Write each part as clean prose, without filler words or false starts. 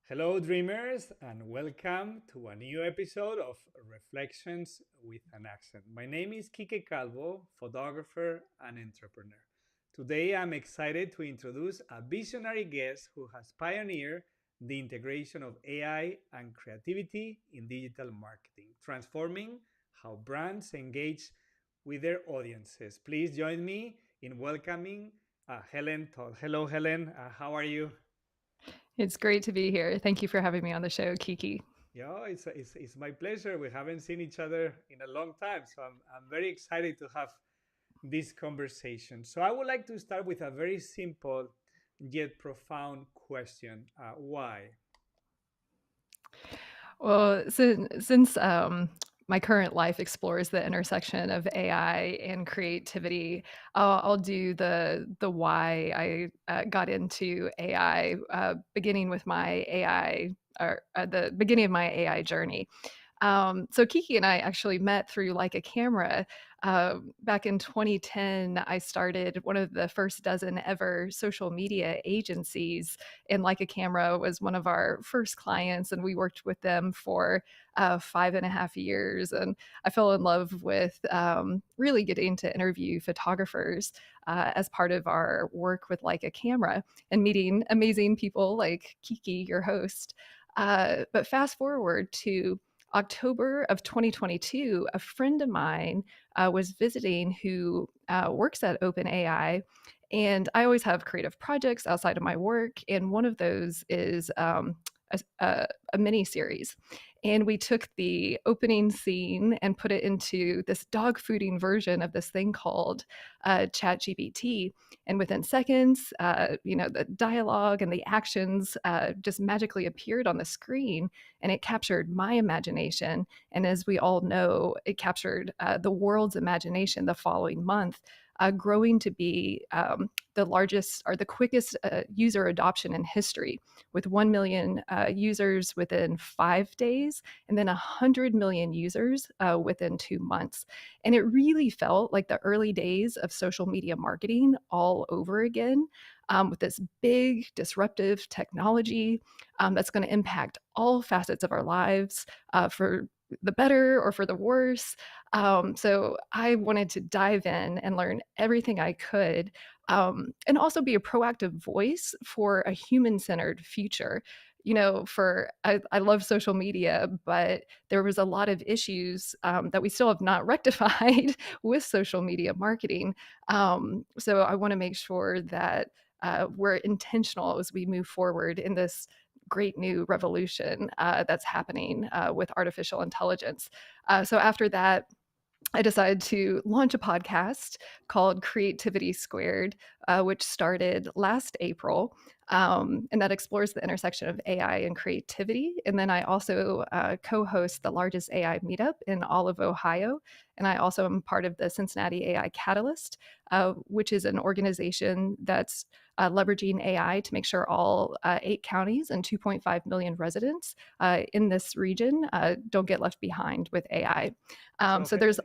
Hello, dreamers, and welcome to a new episode of Reflections with an Accent. My name is Kike Calvo, photographer and entrepreneur. Today, I'm excited to introduce a visionary guest who has pioneered the integration of AI and creativity in digital marketing, transforming how brands engage with their audiences. Please join me in welcoming Helen Todd. Hello, Helen. How are you? It's great to be here. Thank you for having me on the show, Kiki. Yeah, it's my pleasure. We haven't seen each other in a long time, so I'm very excited to have this conversation. So I would like to start with a very simple yet profound question. Why? Well, since my current life explores the intersection of AI and creativity, I'll do the why I got into AI, beginning with my AI or the beginning of my AI journey. So Kiki and I actually met through Like a Camera. Back in 2010, I started one of the first dozen ever social media agencies, and Like a Camera was one of our first clients, and we worked with them for 5.5 years. And I fell in love with really getting to interview photographers as part of our work with Like a Camera and meeting amazing people like Kiki, your host. But fast forward to October of 2022, a friend of mine was visiting who works at OpenAI. And I always have creative projects outside of my work. And one of those is a mini series. And we took the opening scene and put it into this dog fooding version of this thing called ChatGPT. And within seconds, the dialogue and the actions just magically appeared on the screen, and it captured my imagination. And as we all know, it captured the world's imagination the following month, growing to be the largest or the quickest user adoption in history, with 1 million users within 5 days, and then 100 million users within 2 months. And it really felt like the early days of social media marketing all over again. With this big disruptive technology that's going to impact all facets of our lives for the better or for the worse. So I wanted to dive in and learn everything I could, and also be a proactive voice for a human centered future. I love social media, but there was a lot of issues that we still have not rectified with social media marketing. So I want to make sure that we're intentional as we move forward in this great new revolution that's happening with artificial intelligence. So after that, I decided to launch a podcast called Creativity Squared, which started last April. And that explores the intersection of AI and creativity. And then I also co host the largest AI meetup in all of Ohio. And I also am part of the Cincinnati AI Catalyst, which is an organization that's leveraging AI to make sure all 8 counties and 2.5 million residents in this region don't get left behind with AI. So, So there's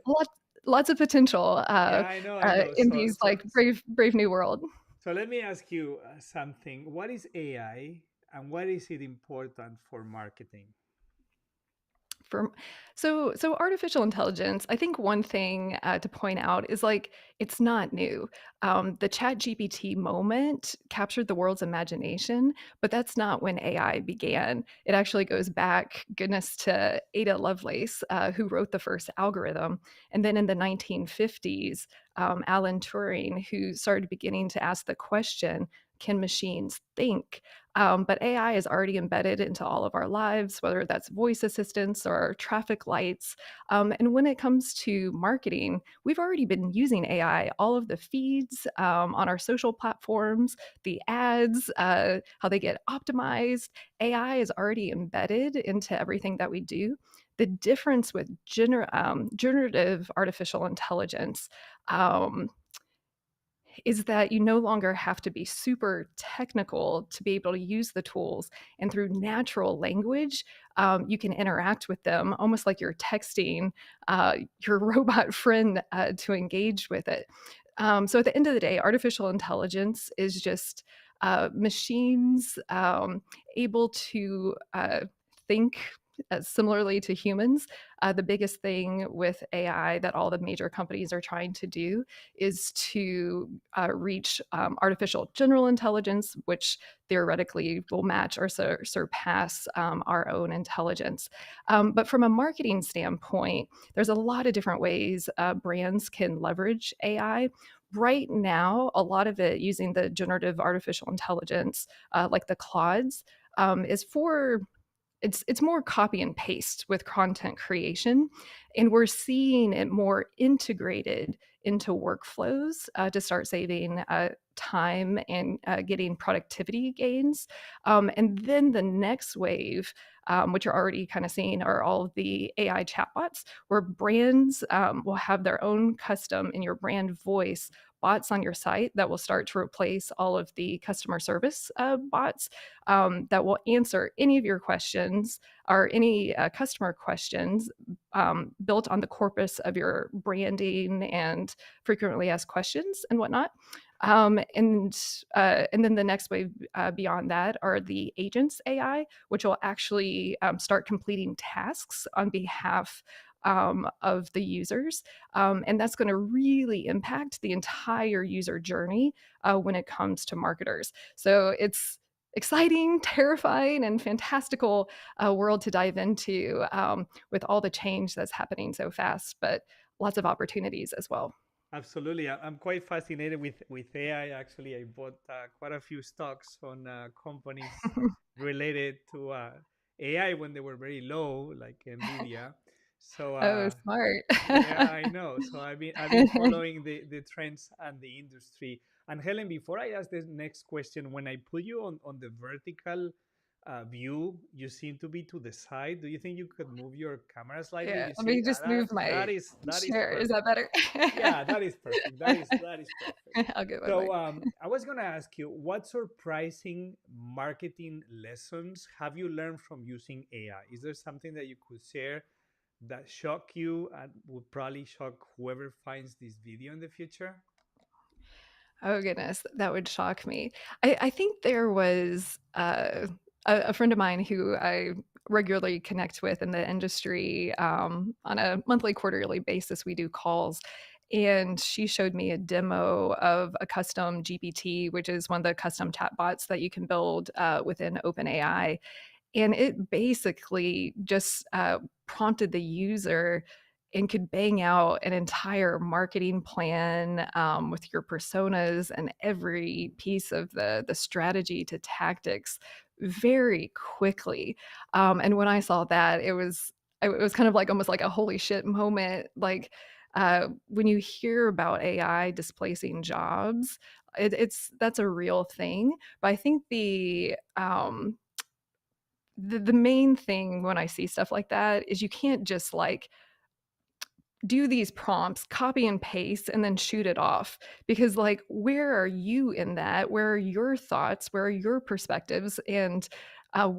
lots of potential yeah, I know. in these like brave new world. So let me ask you something. What is AI, and what is it important for marketing? For so artificial intelligence, I think one thing to point out is like it's not new. The Chat GPT moment captured the world's imagination, but that's not when AI began. It actually goes back, goodness, to Ada Lovelace, who wrote the first algorithm, and then in the 1950s, Alan Turing, who started beginning to ask the question, can machines think? But AI is already embedded into all of our lives, whether that's voice assistants or traffic lights. And when it comes to marketing, we've already been using AI, all of the feeds on our social platforms, the ads, how they get optimized. AI is already embedded into everything that we do. The difference with generative artificial intelligence um, is that you no longer have to be super technical to be able to use the tools. And through natural language, you can interact with them almost like you're texting your robot friend to engage with it. So at the end of the day, artificial intelligence is just machines able to think similarly to humans. The biggest thing with AI that all the major companies are trying to do is to reach artificial general intelligence, which theoretically will match or surpass our own intelligence. But from a marketing standpoint, there's a lot of different ways brands can leverage AI. Right now, a lot of it using the generative artificial intelligence, like the Claudes, is for it's more copy and paste with content creation, and we're seeing it more integrated into workflows to start saving time and getting productivity gains. And then the next wave, which you're already kind of seeing, are all of the AI chatbots, where brands will have their own custom in your brand voice bots on your site that will start to replace all of the customer service bots that will answer any of your questions or any customer questions built on the corpus of your branding and frequently asked questions and whatnot. And then the next wave beyond that are the agents AI, which will actually start completing tasks on behalf of the users. And that's going to really impact the entire user journey when it comes to marketers. So it's exciting, terrifying, and fantastical world to dive into with all the change that's happening so fast, but lots of opportunities as well. Absolutely. I'm quite fascinated with AI. Actually, I bought quite a few stocks on companies related to AI when they were very low, like Nvidia. So Oh, smart. yeah, I know. So I've been following the trends and the industry. And Helen, before I ask the next question, when I put you on the vertical view, you seem to be to the side. Do you think you could move your camera slightly? Yeah, You let see, me just move my that is chair. Is that perfect. better? Yeah, that is perfect. That is perfect. I'll get one more. So I was gonna ask you, what surprising marketing lessons have you learned from using AI? Is there something that you could share that shock you and would probably shock whoever finds this video in the future? Oh goodness, that would shock me. I think there was a friend of mine who I regularly connect with in the industry on a monthly, quarterly basis. We do calls, and she showed me a demo of a custom GPT, which is one of the custom chatbots that you can build within OpenAI, and it basically just prompted the user and could bang out an entire marketing plan with your personas and every piece of the strategy to tactics very quickly. And when I saw that, it was kind of like almost like a holy shit moment. Like when you hear about AI displacing jobs, it's that's a real thing. But I think the main thing when I see stuff like that is you can't just like do these prompts, copy and paste, and then shoot it off. Because, like, where are you in that? Where are your thoughts? Where are your perspectives? And uh,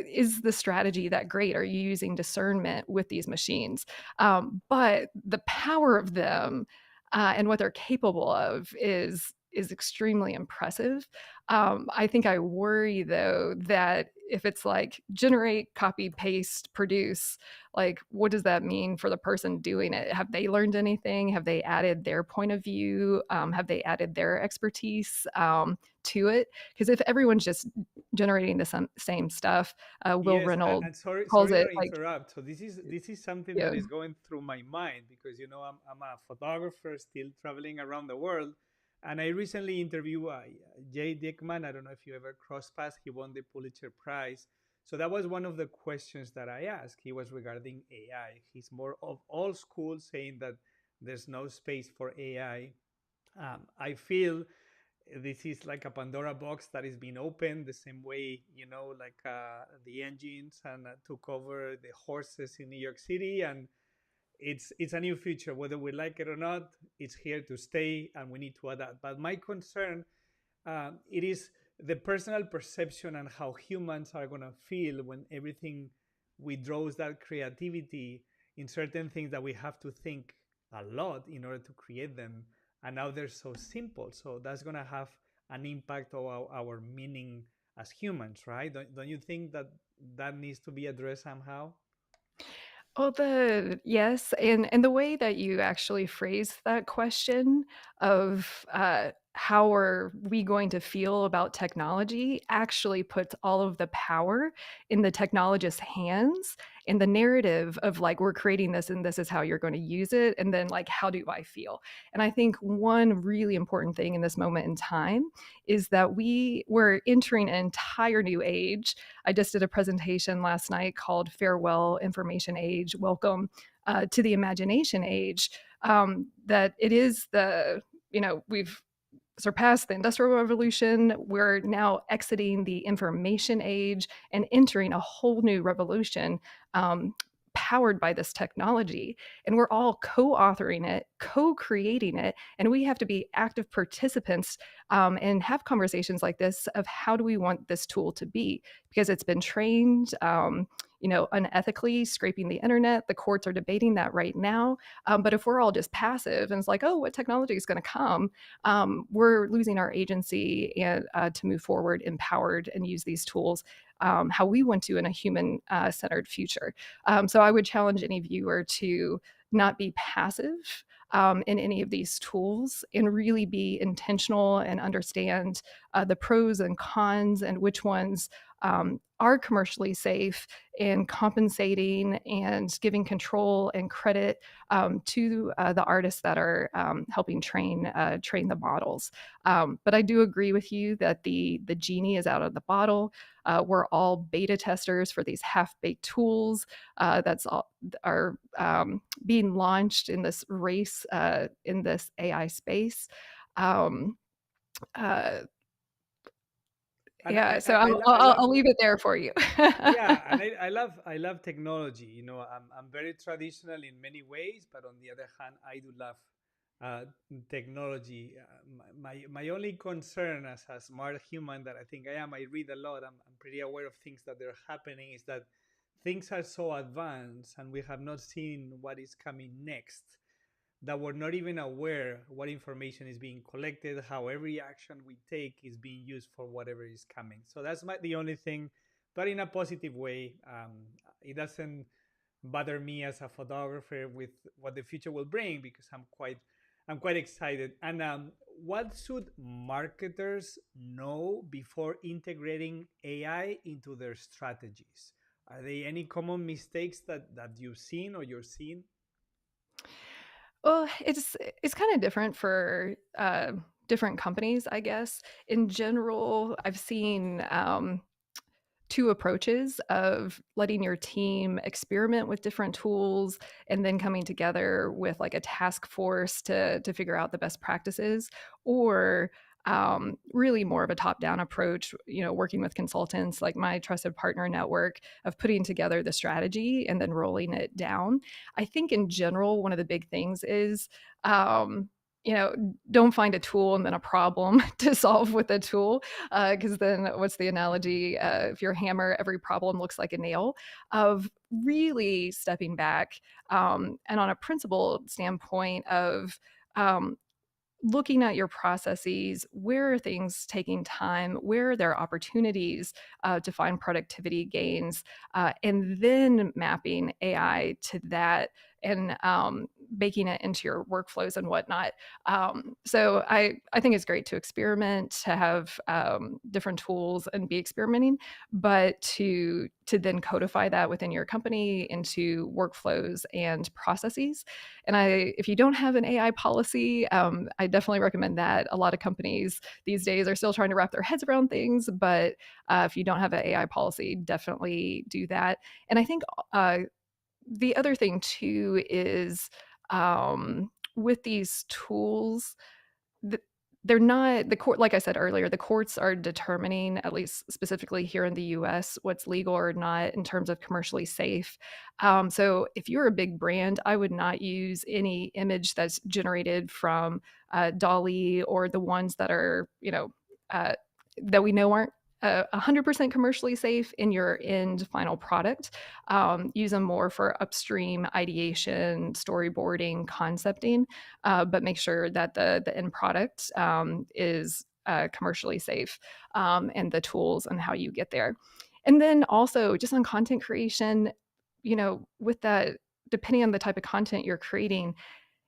is the strategy that great? Are you using discernment with these machines? But the power of them and what they're capable of is extremely impressive. I think I worry though that if it's like generate, copy, paste, produce, like what does that mean for the person doing it? Have they learned anything? Have they added their point of view? Have they added their expertise to it? Because if everyone's just generating the same stuff, Will Yes, and, Reynolds and sorry, calls sorry it to like, interrupt. So this is something that yeah, is going through my mind because I'm a photographer still traveling around the world, and I recently interviewed Jay Dickman. I don't know if you ever crossed paths. He won the Pulitzer Prize. So that was one of the questions that I asked. He was regarding AI. He's more of old school, saying that there's no space for AI. I feel this is like a Pandora box that is being opened the same way, like the engines and took over the horses in New York City, and it's a new future, whether we like it or not. It's here to stay, and we need to adapt. But my concern, it is the personal perception and how humans are going to feel when everything withdraws that creativity in certain things that we have to think a lot in order to create them, and now they're so simple. So that's going to have an impact on our meaning as humans, right? Don't you think that that needs to be addressed somehow? Oh, the yes, and the way that you actually phrase that question of, how are we going to feel about technology actually puts all of the power in the technologist's hands, and the narrative of, like, "We're creating this, and this is how you're gonna use it," and then, like, "How do I feel?" And I think one really important thing in this moment in time is that we're entering an entire new age. I just did a presentation last night called Farewell Information Age, Welcome to the Imagination Age. That it is we've surpassed the Industrial Revolution. We're now exiting the information age and entering a whole new revolution. Powered by this technology. And we're all co authoring it, co creating it. And we have to be active participants and have conversations like this of how do we want this tool to be? Because it's been trained, unethically, scraping the internet. The courts are debating that right now. But if we're all just passive and it's like, oh, what technology is going to come? We're losing our agency and to move forward, empowered, and use these tools how we want to in a human centered future. So I would challenge any viewer to not be passive in any of these tools and really be intentional and understand the pros and cons and which ones are commercially safe and compensating and giving control and credit to the artists that are helping train the models. But I do agree with you that the genie is out of the bottle. We're all beta testers for these half-baked tools that's all are being launched in this race in this AI space. Um, uh, And yeah, so I love, I'll leave it there for you. yeah, and I love technology. I'm very traditional in many ways, but on the other hand, I do love uh, technology. My only concern as a smart human that I think I am, I read a lot. I'm pretty aware of things that are happening. Is that things are so advanced, and we have not seen what is coming next, that we're not even aware what information is being collected, how every action we take is being used for whatever is coming. So that's the only thing, but in a positive way. It doesn't bother me as a photographer with what the future will bring, because I'm quite excited. And what should marketers know before integrating AI into their strategies? Are there any common mistakes that you've seen or you're seeing? Well, it's kinda different for, different companies, I guess. In general, I've seen, 2 approaches of letting your team experiment with different tools and then coming together with, like, a task force to figure out the best practices, or, really more of a top-down approach, working with consultants like my trusted partner network of putting together the strategy and then rolling it down. I think in general, one of the big things is, don't find a tool and then a problem to solve with a tool, because then what's the analogy? If you're a hammer, every problem looks like a nail. Of really stepping back and on a principle standpoint of um, looking at your processes, where are things taking time, where are there opportunities to find productivity gains, and then mapping AI to that and baking it into your workflows and whatnot. So I think it's great to experiment, to have different tools and be experimenting, but to then codify that within your company into workflows and processes. And if you don't have an AI policy, I definitely recommend that. A lot of companies these days are still trying to wrap their heads around things, but if you don't have an AI policy, definitely do that. And I think the other thing too is with these tools, th- they're not the court. Like I said earlier, the courts are determining, at least specifically here in the US, what's legal or not in terms of commercially safe. So if you're a big brand, I would not use any image that's generated from Dolly or the ones that are uh, that we know aren't 100% commercially safe in your end final product. Use them more for upstream ideation, storyboarding, concepting, but make sure that the end product is commercially safe, and the tools and how you get there. And then also just on content creation, with that, depending on the type of content you're creating,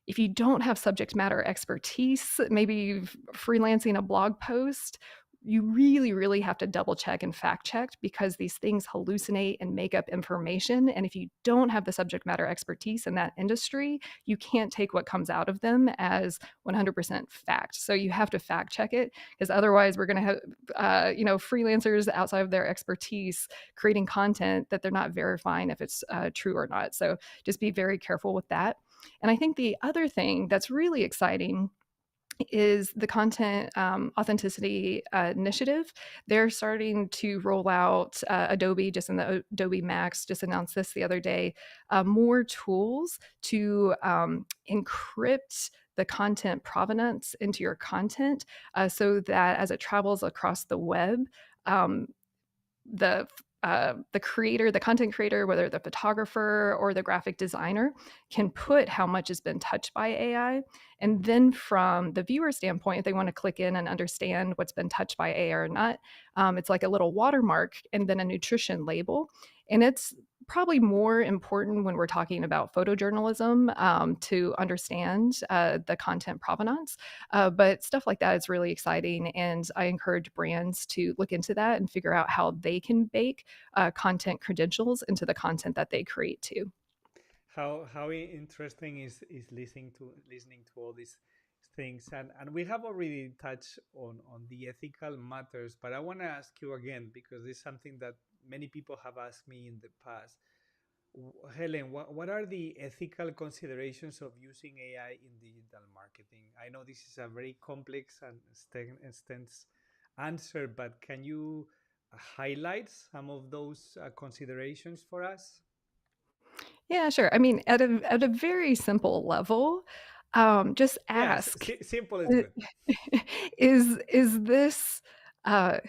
if you don't have subject matter expertise, maybe freelancing a blog post, you really, really have to double check and fact check because these things hallucinate and make up information. And if you don't have the subject matter expertise in that industry, you can't take what comes out of them as 100% fact. So you have to fact check it because otherwise we're going to have, freelancers outside of their expertise creating content that they're not verifying if it's true or not. So just be very careful with that. And I think the other thing that's really exciting is the content authenticity initiative. They're starting to roll out Adobe, just in the Adobe Max, just announced this the other day, more tools to encrypt the content provenance into your content so that as it travels across the web, um, the the creator, the content creator, whether the photographer or the graphic designer, can put how much has been touched by AI. And then from the viewer standpoint, if they want to click in and understand what's been touched by AI or not, it's like a little watermark and then a nutrition label. And it's probably more important when we're talking about photojournalism to understand the content provenance. But stuff like that is really exciting. And I encourage brands to look into that and figure out how they can bake content credentials into the content that they create too. How interesting is listening to all these things, and we have already touched on the ethical matters, but I want to ask you again because this is something that many people have asked me in the past. Helen, what are the ethical considerations of using AI in digital marketing? I know this is a very complex and extensive answer, but can you highlight some of those considerations for us? Yeah, sure. I mean, at a very simple level, just Yes, ask, simple is good. is this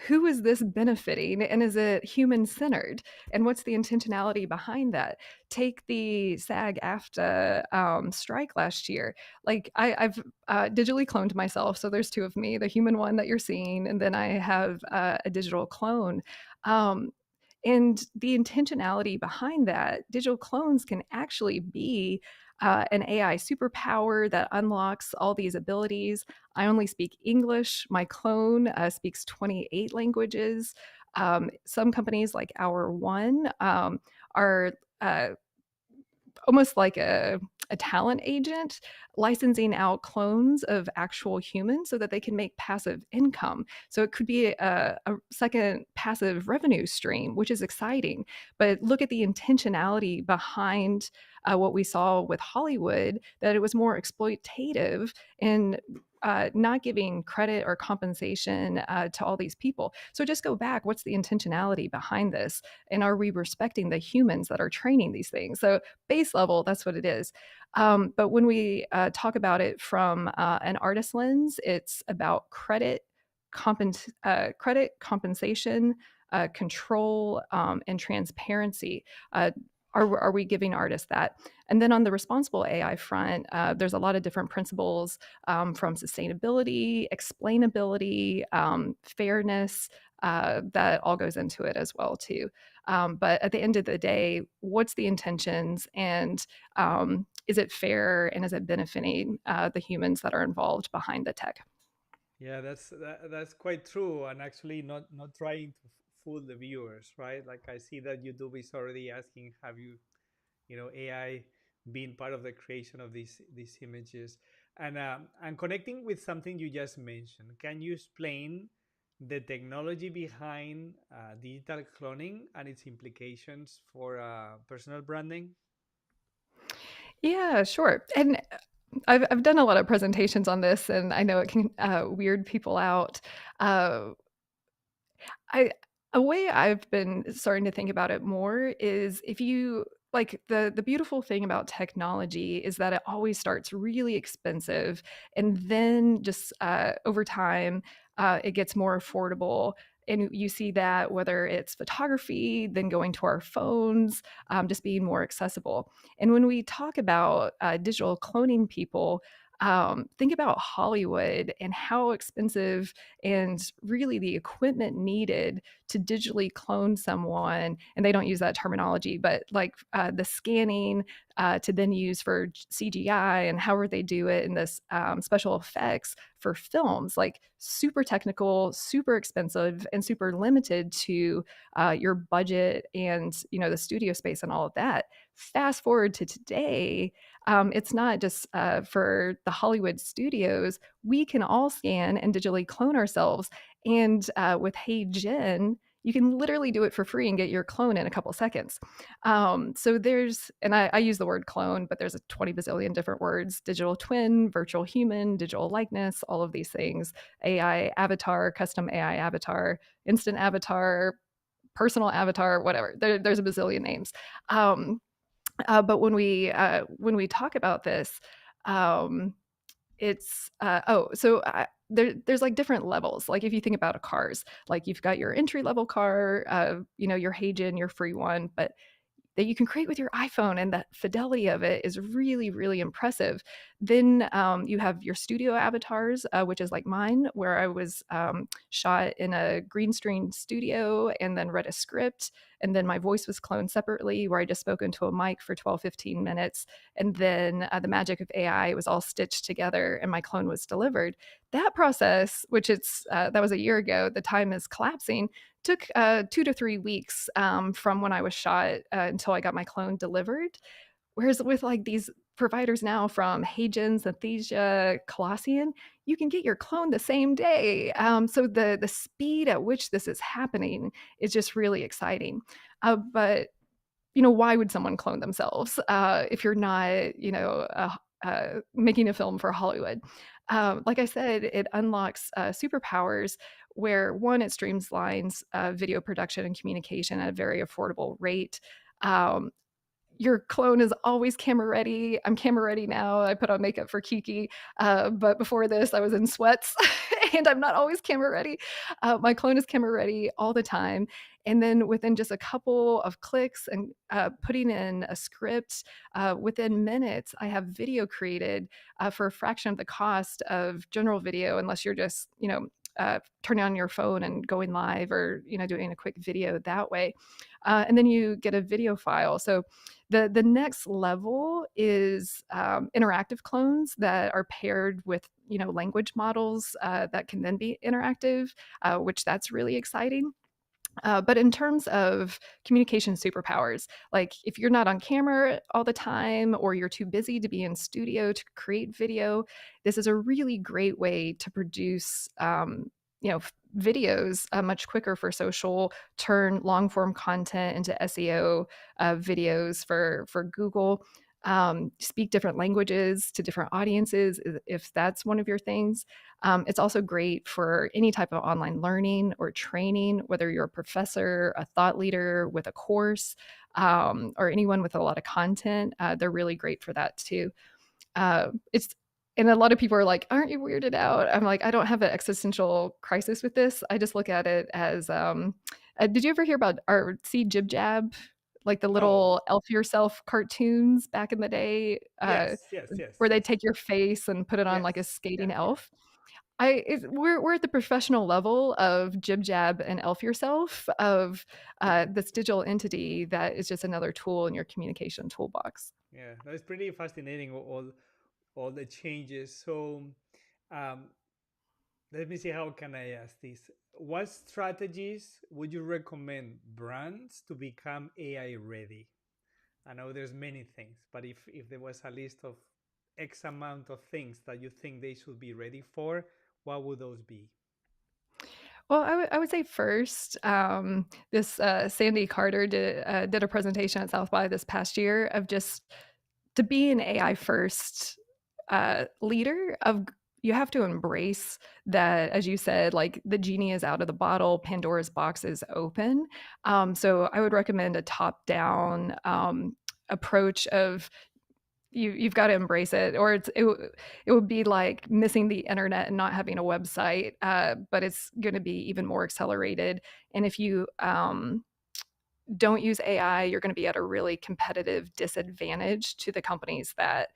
who is this benefiting, and is it human centered, and what's the intentionality behind that? Take the SAG-AFTRA strike last year. Like I've digitally cloned myself, so there's two of me, the human one that you're seeing, and then I have a digital clone. Um, and the intentionality behind that, digital clones can actually be an AI superpower that unlocks all these abilities. I only speak English. My clone speaks 28 languages. Some companies like Our One are almost like a talent agent licensing out clones of actual humans so that they can make passive income. So it could be a second passive revenue stream, which is exciting. But look at the intentionality behind what we saw with Hollywood, that it was more exploitative and not giving credit or compensation to all these people. So just go back. What's the intentionality behind this? And are we respecting the humans that are training these things? So base level, that's what it is. But when we talk about it from an artist lens, it's about credit compensation, control, and transparency. Are we giving artists that? And then on the responsible AI front, there's a lot of different principles from sustainability, explainability, fairness, that all goes into it as well too. But at the end of the day, what's the intentions, and is it fair, and is it benefiting the humans that are involved behind the tech? Yeah, that's quite true, and actually not trying to fool the viewers, right? Like I see that YouTube is already asking, have AI being part of the creation of these images, and connecting with something you just mentioned. Can you explain the technology behind digital cloning and its implications for personal branding? Yeah, sure. And I've done a lot of presentations on this, and I know it can weird people out. Uh, I A way I've been starting to think about it more is, if you like, the beautiful thing about technology is that it always starts really expensive, and then just over time it gets more affordable. And you see that whether it's photography, then going to our phones, just being more accessible. And when we talk about digital cloning people, Think about Hollywood and how expensive and really the equipment needed to digitally clone someone. And they don't use that terminology, but like the scanning to then use for CGI and however they do it in this special effects for films, like super technical, super expensive, and super limited to your budget and the studio space and all of that. Fast forward to today, it's not just for the Hollywood studios. We can all scan and digitally clone ourselves. And with Hey Gen, you can literally do it for free and get your clone in a couple seconds. So and I use the word clone, but there's a 20 bazillion different words: digital twin, virtual human, digital likeness, all of these things, AI avatar, custom AI avatar, instant avatar, personal avatar, whatever. There's a bazillion names. But when we talk about this, um, it's there's like different levels. Like if you think about a cars, like you've got your entry level car, your Hagen, your free one, but that you can create with your iPhone, and the fidelity of it is really, really impressive. Then you have your studio avatars, which is like mine, where I was shot in a green screen studio and then read a script. And then my voice was cloned separately, where I just spoke into a mic for 12, 15 minutes. And then the magic of AI was all stitched together and my clone was delivered. That process, which that was a year ago, the time is collapsing, took 2 to 3 weeks from when I was shot until I got my clone delivered. Whereas with like these providers now from Hagen, Synthesia, Colossian, you can get your clone the same day. So the speed at which this is happening is just really exciting. But why would someone clone themselves if you're not, making a film for Hollywood? Like I said, it unlocks superpowers where one, it streamlines video production and communication at a very affordable rate. Um, your clone is always camera ready. I'm camera ready now. I put on makeup for Kiki, but before this, I was in sweats, and I'm not always camera ready. My clone is camera ready all the time, and then within just a couple of clicks and putting in a script, within minutes, I have video created for a fraction of the cost of general video, unless you're just turning on your phone and going live, or doing a quick video that way. And then you get a video file. So the next level is interactive clones that are paired with language models that can then be interactive, which that's really exciting. But in terms of communication superpowers, like if you're not on camera all the time or you're too busy to be in studio to create video, this is a really great way to produce, videos much quicker for social, turn long form content into SEO videos for Google. Speak different languages to different audiences if that's one of your things. It's also great for any type of online learning or training, whether you're a professor, a thought leader with a course, or anyone with a lot of content. They're really great for that too. It's And a lot of people are like, "Aren't you weirded out?" I'm like, "I don't have an existential crisis with this. I just look at it as." Did you ever hear about or see Jib Jab, like the Oh, little Elf Yourself cartoons back in the day, yes, yes, yes, where they yes, take your face and put it on like a yes. Yeah, skating yeah. elf? We're at the professional level of Jib Jab and Elf Yourself of this digital entity that is just another tool in your communication toolbox. Yeah, no, it's pretty fascinating, all the changes. So, um, let me see, how can I ask this? What strategies would you recommend brands to become AI ready? I know there's many things, but if there was a list of X amount of things that you think they should be ready for, what would those be? Well, I would say first, this Sandy Carter did a presentation at South by this past year of just to be an AI first leader of you have to embrace that, as you said, like the genie is out of the bottle, Pandora's box is open. So I would recommend a top down approach of you've got to embrace it, or it would be like missing the internet and not having a website, but it's going to be even more accelerated. And if you don't use AI, you're going to be at a really competitive disadvantage to the companies that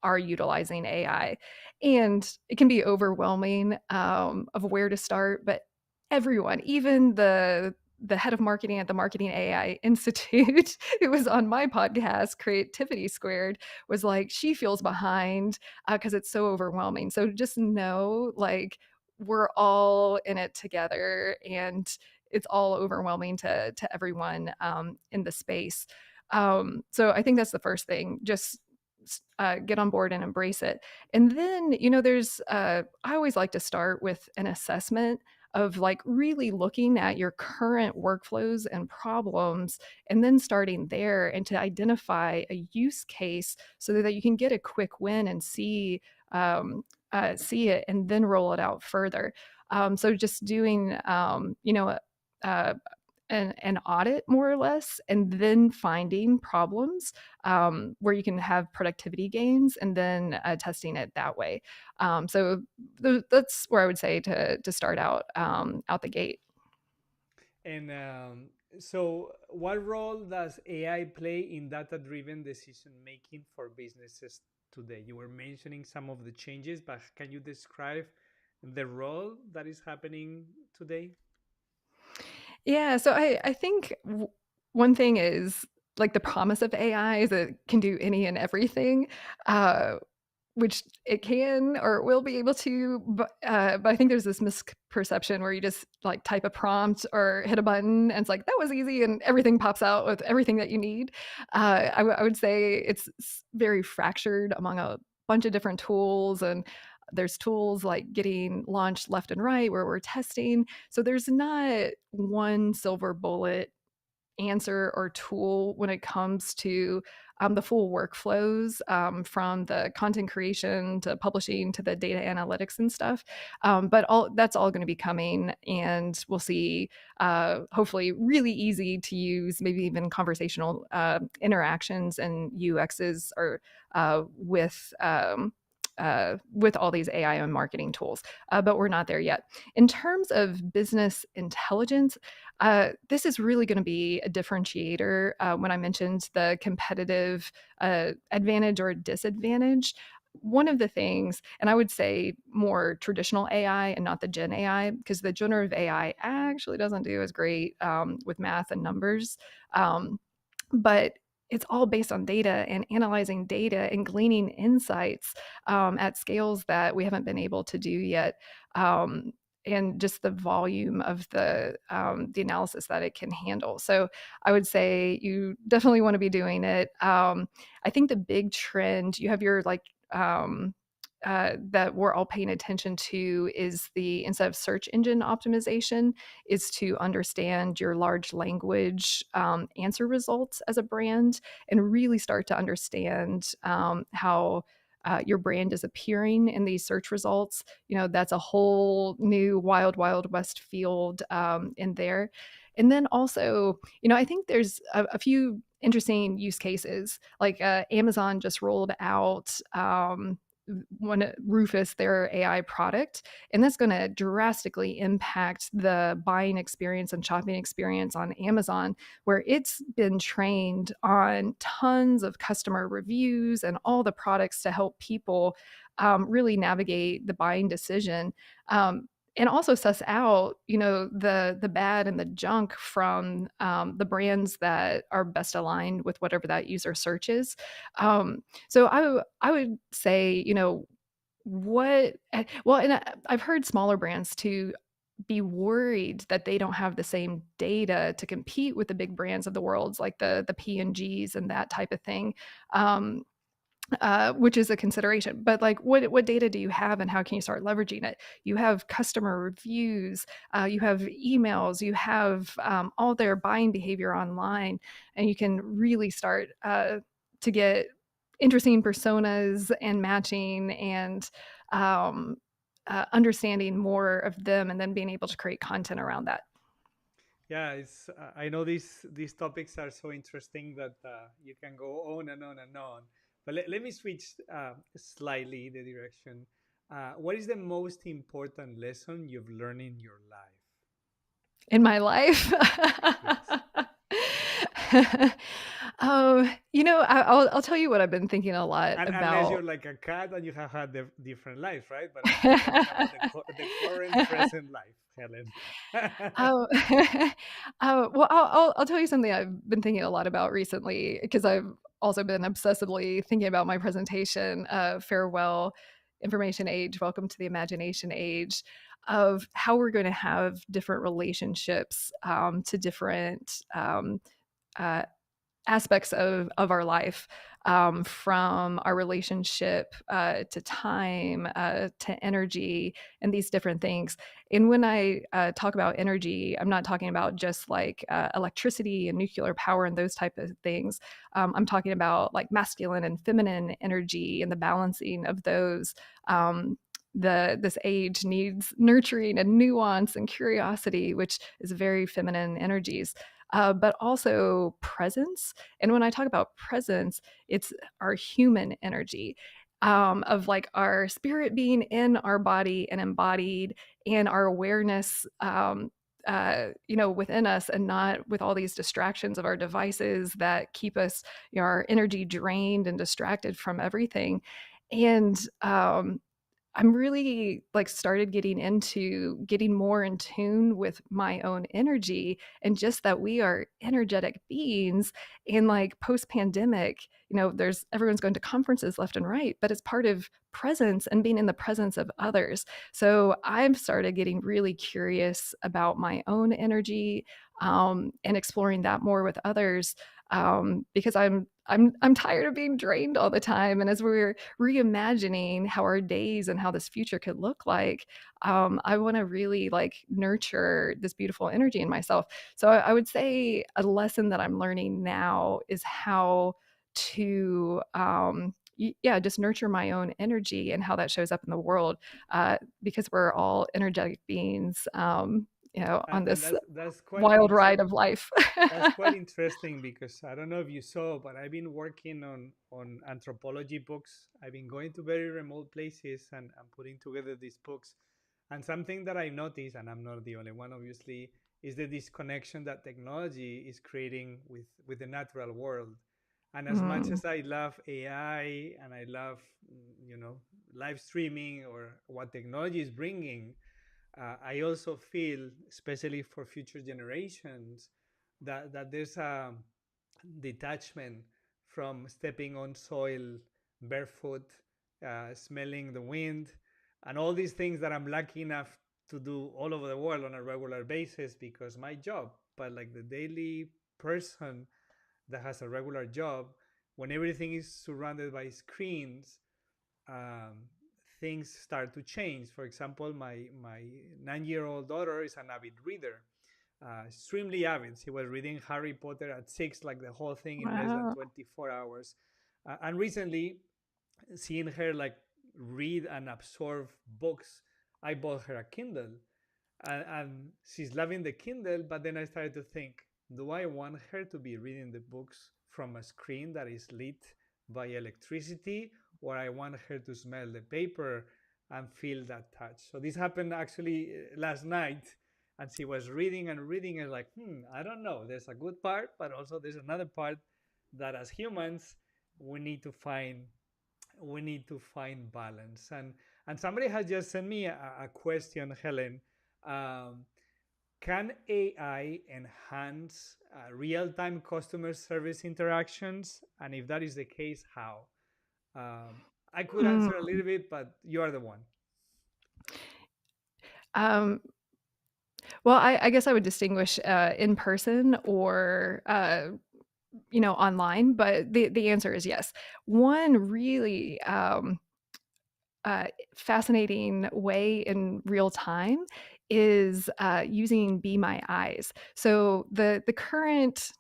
are utilizing AI. And it can be overwhelming of where to start, but everyone, even the head of marketing at the Marketing AI Institute, who was on my podcast, Creativity Squared, was like, she feels behind because it's so overwhelming. So just know, like, we're all in it together, and it's all overwhelming to everyone in the space. So I think that's the first thing. Just get on board and embrace it. And then, I always like to start with an assessment of like really looking at your current workflows and problems, and then starting there and to identify a use case so that you can get a quick win and see it and then roll it out further. So just doing, uh, an audit more or less, and then finding problems where you can have productivity gains, and then testing it that way. So that's where I would say to start out the gate. And so, what role does AI play in data driven decision making for businesses today? You were mentioning some of the changes, but can you describe the role that is happening today? Yeah, so I think one thing is like the promise of AI is that it can do any and everything. Uh, which it can or will be able to, but I think there's this misperception where you just like type a prompt or hit a button and it's like that was easy and everything pops out with everything that you need. I would say it's very fractured among a bunch of different tools, and there's tools like getting launched left and right where we're testing. So there's not one silver bullet answer or tool when it comes to the full workflows, from the content creation to publishing to the data analytics and stuff. But all that's all going to be coming, and we'll see hopefully really easy to use, maybe even conversational interactions and UXs or with all these AI and marketing tools. But we're not there yet. In terms of business intelligence, this is really going to be a differentiator when I mentioned the competitive advantage or disadvantage. One of the things, and I would say more traditional AI and not the Gen AI, because the generative AI actually doesn't do as great with math and numbers. But it's all based on data and analyzing data and gleaning insights at scales that we haven't been able to do yet. And just the volume of the analysis that it can handle. So I would say you definitely want to be doing it. I think the big trend you have your like that we're all paying attention to is the instead of search engine optimization is to understand your large language answer results as a brand and really start to understand how your brand is appearing in these search results. That's a whole new wild west field in there. And then also, I think there's a few interesting use cases. Like Amazon just rolled out one Rufus, their AI product, and that's going to drastically impact the buying experience and shopping experience on Amazon, where it's been trained on tons of customer reviews and all the products to help people really navigate the buying decision. And also suss out, the bad and the junk from the brands that are best aligned with whatever that user searches. So I would say, well, and I've heard smaller brands to be worried that they don't have the same data to compete with the big brands of the world, like the P&Gs and that type of thing. Which is a consideration. But like, what data do you have, and how can you start leveraging it? You have customer reviews, you have emails, you have all their buying behavior online, and you can really start to get interesting personas and matching and understanding more of them, and then being able to create content around that. Yeah, it's. I know these topics are so interesting that you can go on and on and on. But let me switch slightly the direction. What is the most important lesson you've learned in your life? In my life. Yes. I'll tell you what I've been thinking a lot And unless you're about. like a cat and you have had different lives, right? But I'm talking about the current present life, Helen. Oh, well, I'll tell you something I've been thinking a lot about recently because I've also been obsessively thinking about my presentation, Farewell Information Age, Welcome to the Imagination Age, of how we're going to have different relationships to different uh, aspects of our life, from our relationship to time to energy and these different things. And when I talk about energy, I'm not talking about just like electricity and nuclear power and those type of things. I'm talking about like masculine and feminine energy and the balancing of those. This age needs nurturing and nuance and curiosity, which is very feminine energies, but also presence. And when I talk about presence, it's our human energy, of like our spirit being in our body and embodied, and our awareness. Within us, and not with all these distractions of our devices that keep us, our energy drained and distracted from everything. And I'm really like started getting into getting more in tune with my own energy, and just that we are energetic beings. And like post pandemic, there's everyone's going to conferences left and right, but it's part of presence and being in the presence of others. So I've started getting really curious about my own energy, and exploring that more with others, because I'm tired of being drained all the time. And as we're reimagining how our days and how this future could look like, I want to really like nurture this beautiful energy in myself. So I would say a lesson that I'm learning now is how to yeah, just nurture my own energy and how that shows up in the world, because we're all energetic beings, on And this that's quite wild ride of life. that's quite interesting because I don't know if you saw, but I've been working on anthropology books. I've been going to very remote places and putting together these books. And something that I noticed, and I'm not the only one, obviously, is the disconnection that technology is creating with the natural world. And as much Mm. as I love AI and I love, live streaming or what technology is bringing, I also feel, especially for future generations, that there's a detachment from stepping on soil barefoot, smelling the wind, and all these things that I'm lucky enough to do all over the world on a regular basis because my job. But like the daily person that has a regular job, when everything is surrounded by screens, um, things start to change. For example, my 9-year-old daughter is an avid reader, extremely avid. She was reading Harry Potter at 6, like the whole thing in less than Wow. 24 hours. And recently, seeing her like read and absorb books, I bought her a Kindle, and she's loving the Kindle. But then I started to think, do I want her to be reading the books from a screen that is lit by electricity, or I want her to smell the paper and feel that touch? So this happened actually last night, and she was reading and reading, and like, I don't know. There's a good part, but also there's another part that as humans we need to find balance. And somebody has just sent me a question, Helen. um, can AI enhance real-time customer service interactions, and if that is the case, how? I could Mm. answer a little bit, but you are the one. Um, well, I guess I would distinguish in person or online, but the answer is yes. One really fascinating way in real time is using Be My Eyes. So the current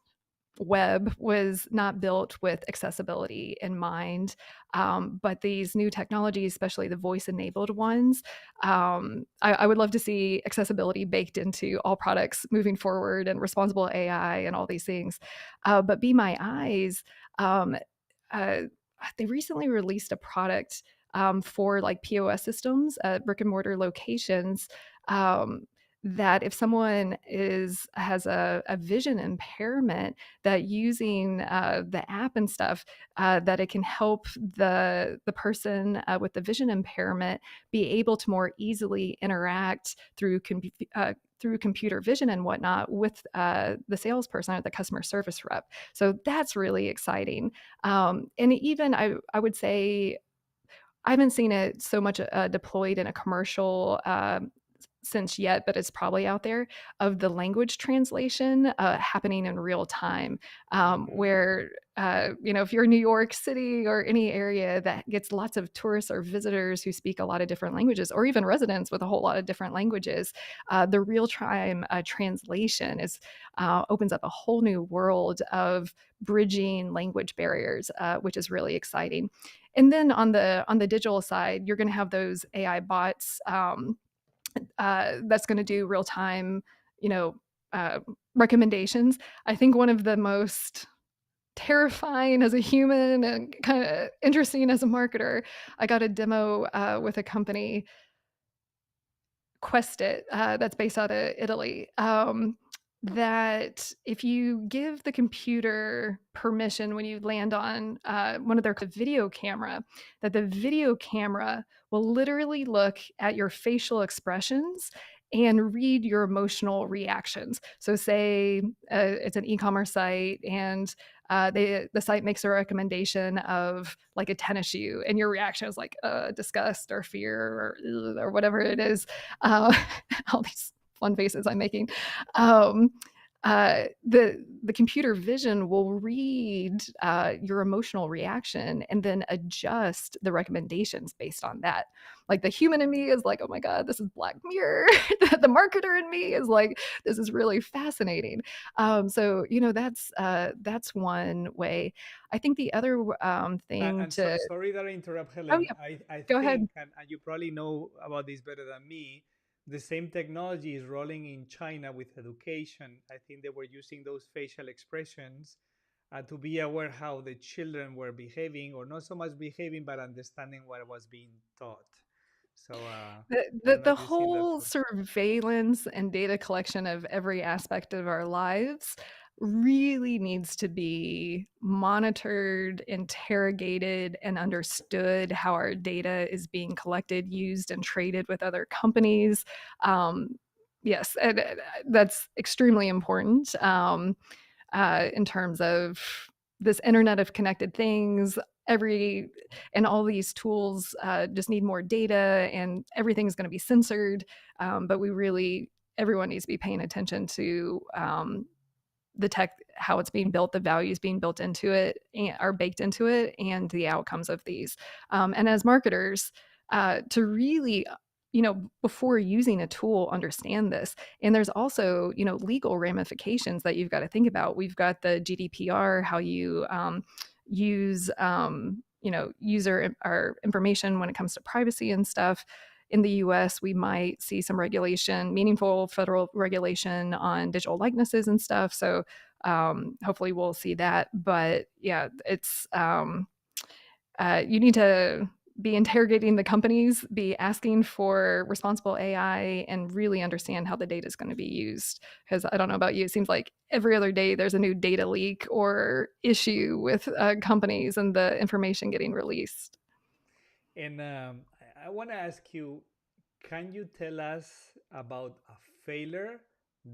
web was not built with accessibility in mind, but these new technologies, especially the voice enabled ones, I would love to see accessibility baked into all products moving forward, and responsible AI and all these things. But Be My Eyes, um, uh, they recently released a product for like POS systems at brick and mortar locations. Um, that if someone has a vision impairment, that using the app and stuff, that it can help the person with the vision impairment be able to more easily interact through computer vision and whatnot with the salesperson or the customer service rep. So that's really exciting. And even I would say I haven't seen it so much deployed in a commercial since yet, but it's probably out there, of the language translation happening in real time, Hmm. where if you're in New York City or any area that gets lots of tourists or visitors who speak a lot of different languages, or even residents with a whole lot of different languages, the real time translation is opens up a whole new world of bridging language barriers, which is really exciting. And then on the digital side, you're going to have those AI bots that's going to do real time, you know, uh, recommendations. I think one of the most terrifying as a human and kind of interesting as a marketer, I got a demo with a company, Questit, that's based out of Italy. That if you give the computer permission when you land on one of their video camera, that the video camera will literally look at your facial expressions and read your emotional reactions. So, say it's an e-commerce site, and the site makes a recommendation of like a tennis shoe, and your reaction is like disgust or fear or whatever it is. Uh, all these fun faces I'm making. Um, the computer vision will read your emotional reaction and then adjust the recommendations based on that. Like the human in me is like, oh my god, this is Black Mirror. The marketer in me is like, this is really fascinating. So that's one way. I think the other thing And so, to sorry that I interrupt, oh Helen. yeah, I go ahead. think, and you probably know about this better than me, the same technology is rolling in China with education. I think they were using those facial expressions to be aware how the children were behaving, or not so much behaving, but understanding what was being taught. So The, I the don't know the if you've seen that whole too. surveillance and data collection of every aspect of our lives really needs to be monitored, interrogated, and understood how our data is being collected, used, and traded with other companies. Um, yes, and that's extremely important. In terms of this internet of connected things, every and all these tools just need more data, and everything's going to be censored. But everyone needs to be paying attention to the tech, how it's being built, the values being built into it, and are baked into it, and the outcomes of these. And as marketers, to really, before using a tool, understand this. And there's also, legal ramifications that you've got to think about. We've got the GDPR, how you use, user or information when it comes to privacy and stuff. In the US, we might see some regulation, meaningful federal regulation on digital likenesses and stuff. So hopefully we'll see that. But yeah, it's you need to be interrogating the companies, be asking for responsible AI, and really understand how the data is going to be used. Because I don't know about you, it seems like every other day there's a new data leak or issue with companies and the information getting released. And I want to ask you, can you tell us about a failure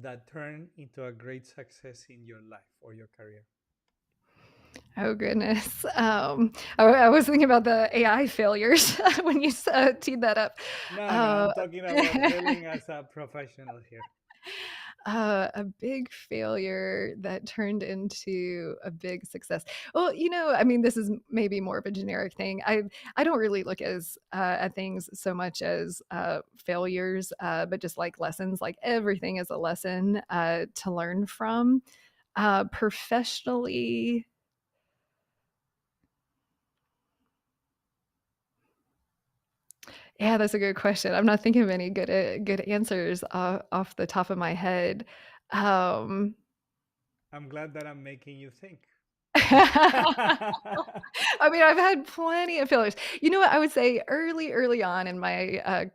that turned into a great success in your life or your career? Oh goodness. I was thinking about the AI failures when you teed that up. No, no, Uh, I'm talking about Helen as a professional here. a big failure that turned into a big success. Well, I mean, this is maybe more of a generic thing. I don't really look at things so much as failures, but just like lessons. Like everything is a lesson to learn from. Professionally, yeah, that's a good question. I'm not thinking of any good answers off the top of my head. Um, I'm glad that I'm making you think. I mean, I've had plenty of failures. You know what? I would say early on in my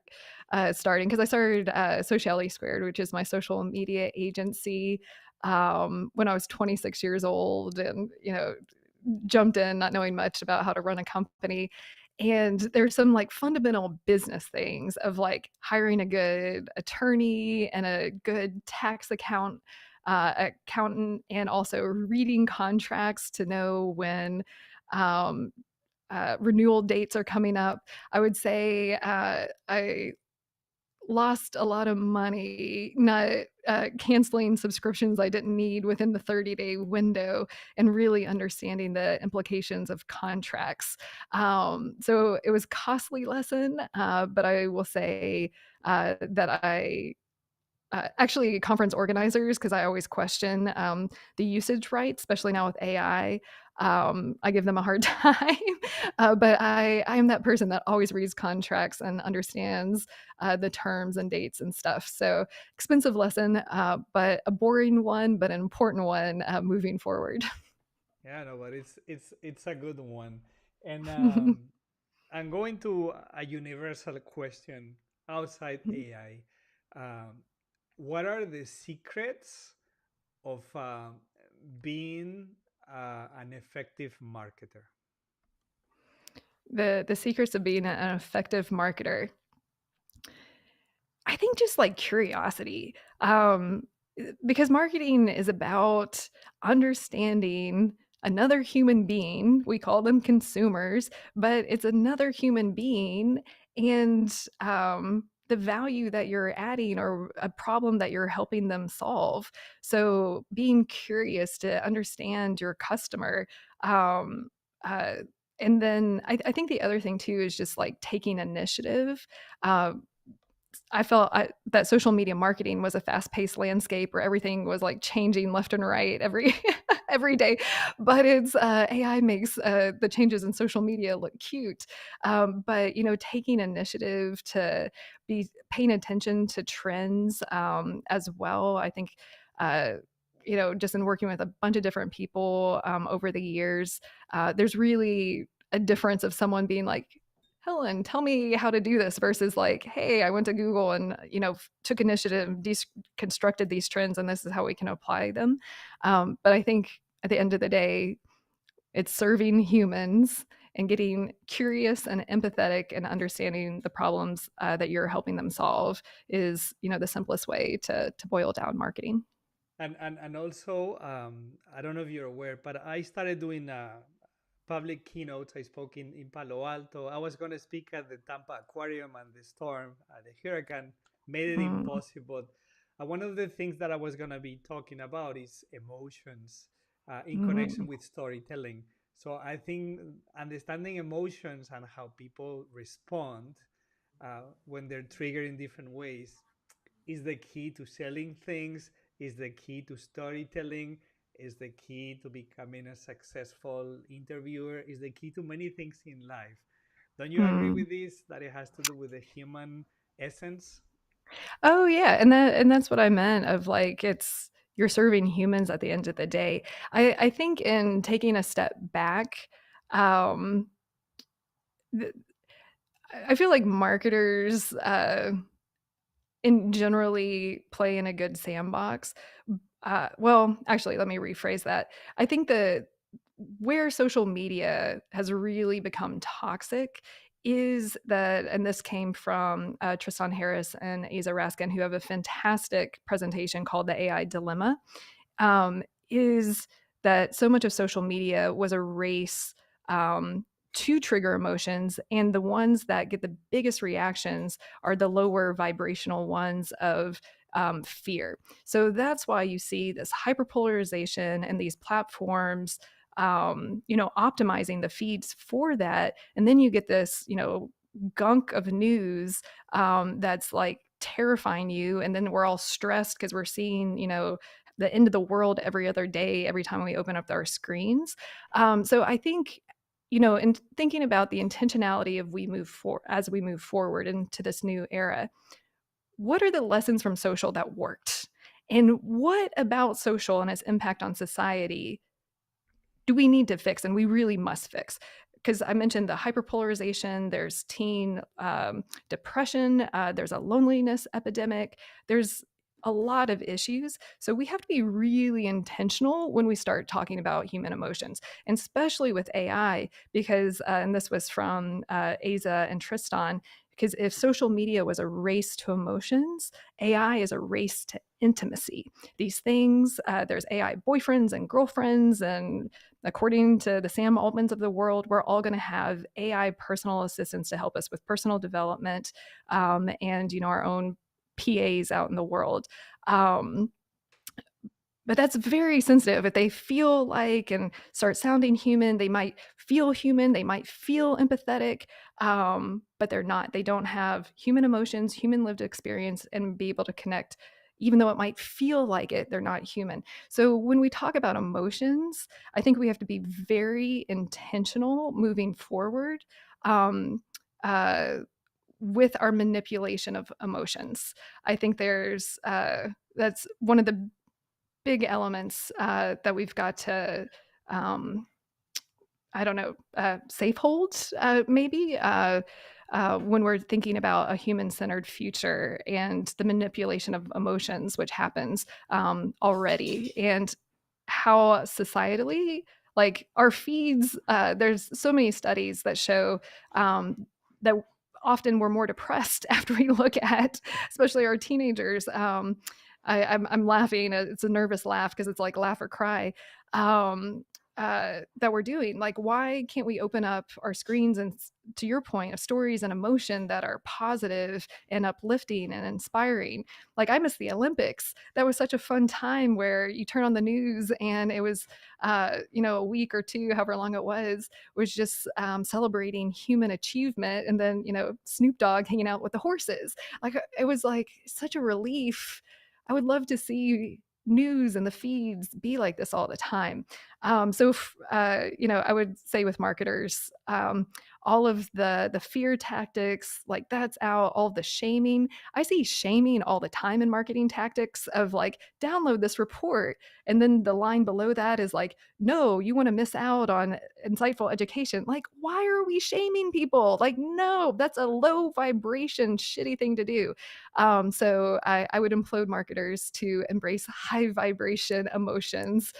starting, because I started Sociality Squared, which is my social media agency, when I was 26 years old, and jumped in not knowing much about how to run a company. And there's some like fundamental business things of like hiring a good attorney and a good tax accountant, and also reading contracts to know when um, renewal dates are coming up. I would say I lost a lot of money not canceling subscriptions I didn't need within the 30-day window, and really understanding the implications of contracts. So it was a costly lesson, but I will say that I actually conference organizers, because I always question the usage rights, especially now with AI. I give them a hard time, but I am that person that always reads contracts and understands the terms and dates and stuff. So expensive lesson, but a boring one, but an important one moving forward. Yeah, no, but it's a good one. And I'm going to a universal question outside AI. Um, what are the secrets of being an effective marketer? The secrets of being an effective marketer. I think just like curiosity. Because marketing is about understanding another human being. We call them consumers, but it's another human being, and the value that you're adding, or a problem that you're helping them solve. So being curious to understand your customer. Um, uh, and then I think the other thing too is just like taking initiative. Uh, I felt that social media marketing was a fast-paced landscape where everything was like changing left and right every every day. But it's AI makes the changes in social media look cute. But taking initiative to be paying attention to trends as well. I think. Just in working with a bunch of different people over the years, there's really a difference of someone being like, Helen, tell me how to do this, versus like, hey, I went to Google and took initiative, deconstructed these trends, and this is how we can apply them. But I think at the end of the day, it's serving humans and getting curious and empathetic and understanding the problems that you're helping them solve is the simplest way to boil down marketing. And also, I don't know if you're aware, but I started doing public keynotes. I spoke in Palo Alto. I was going to speak at the Tampa Aquarium, and the storm, the hurricane, made it Mm, impossible. One of the things that I was going to be talking about is emotions in connection mm, with storytelling. So I think understanding emotions and how people respond when they're triggered in different ways is the key to selling things, is the key to storytelling, is the key to becoming a successful interviewer, is the key to many things in life. Don't you agree mm. with this, that it has to do with the human essence? Oh yeah, and that's what I meant of like it's you're serving humans at the end of the day. I think in taking a step back, um, th I feel like marketers, in generally play in a good sandbox. Well, actually, let me rephrase that. I think that where social media has really become toxic is that, and this came from Tristan Harris and Asa Raskin, who have a fantastic presentation called The AI Dilemma, is that so much of social media was a race um, to trigger emotions, and the ones that get the biggest reactions are the lower vibrational ones of fear. So that's why you see this hyperpolarization and these platforms optimizing the feeds for that. And then you get this, gunk of news that's like terrifying you. And then we're all stressed because we're seeing, the end of the world every other day, every time we open up our screens. So I think, in thinking about the intentionality of as we move forward into this new era, what are the lessons from social that worked? And what about social and its impact on society do we need to fix, and we really must fix. Because I mentioned the hyperpolarization, there's teen depression, there's a loneliness epidemic, there's a lot of issues. So we have to be really intentional when we start talking about human emotions, and especially with AI, because, and this was from Aza and Tristan, because if social media was a race to emotions, AI is a race to intimacy. These things, there's AI boyfriends and girlfriends, and according to the Sam Altmans of the world, we're all going to have AI personal assistants to help us with personal development, and our own PAs out in the world. Um, but that's very sensitive. If they feel like and start sounding human, they might feel human, they might feel empathetic, but they're not. They don't have human emotions, human lived experience, and be able to connect. Even though it might feel like it, they're not human. So when we talk about emotions, I think we have to be very intentional moving forward, um, uh, with our manipulation of emotions. I think that's one of the big elements that we've got to, um, I don't know, safe hold, maybe, when we're thinking about a human centered future and the manipulation of emotions, which happens already, and how societally, like our feeds, there's so many studies that show that often we're more depressed after we look at, especially our teenagers. I'm laughing. It's a nervous laugh because it's like laugh or cry. Um, that we're doing. Like, why can't we open up our screens and, to your point, of stories and emotion that are positive and uplifting and inspiring? Like, I miss the Olympics. That was such a fun time where you turn on the news and it was, a week or two, however long it was just celebrating human achievement, and then Snoop Dogg hanging out with the horses. Like, it was like such a relief. I would love to see news and the feeds be like this all the time. So, I would say with marketers, all of the fear tactics, like that's out. All of the shaming, I see shaming all the time in marketing tactics of like, download this report, and then the line below that is like, no, you want to miss out on insightful education. Like, why are we shaming people? Like, no, that's a low vibration, shitty thing to do. So I would implode marketers to embrace high vibration emotions,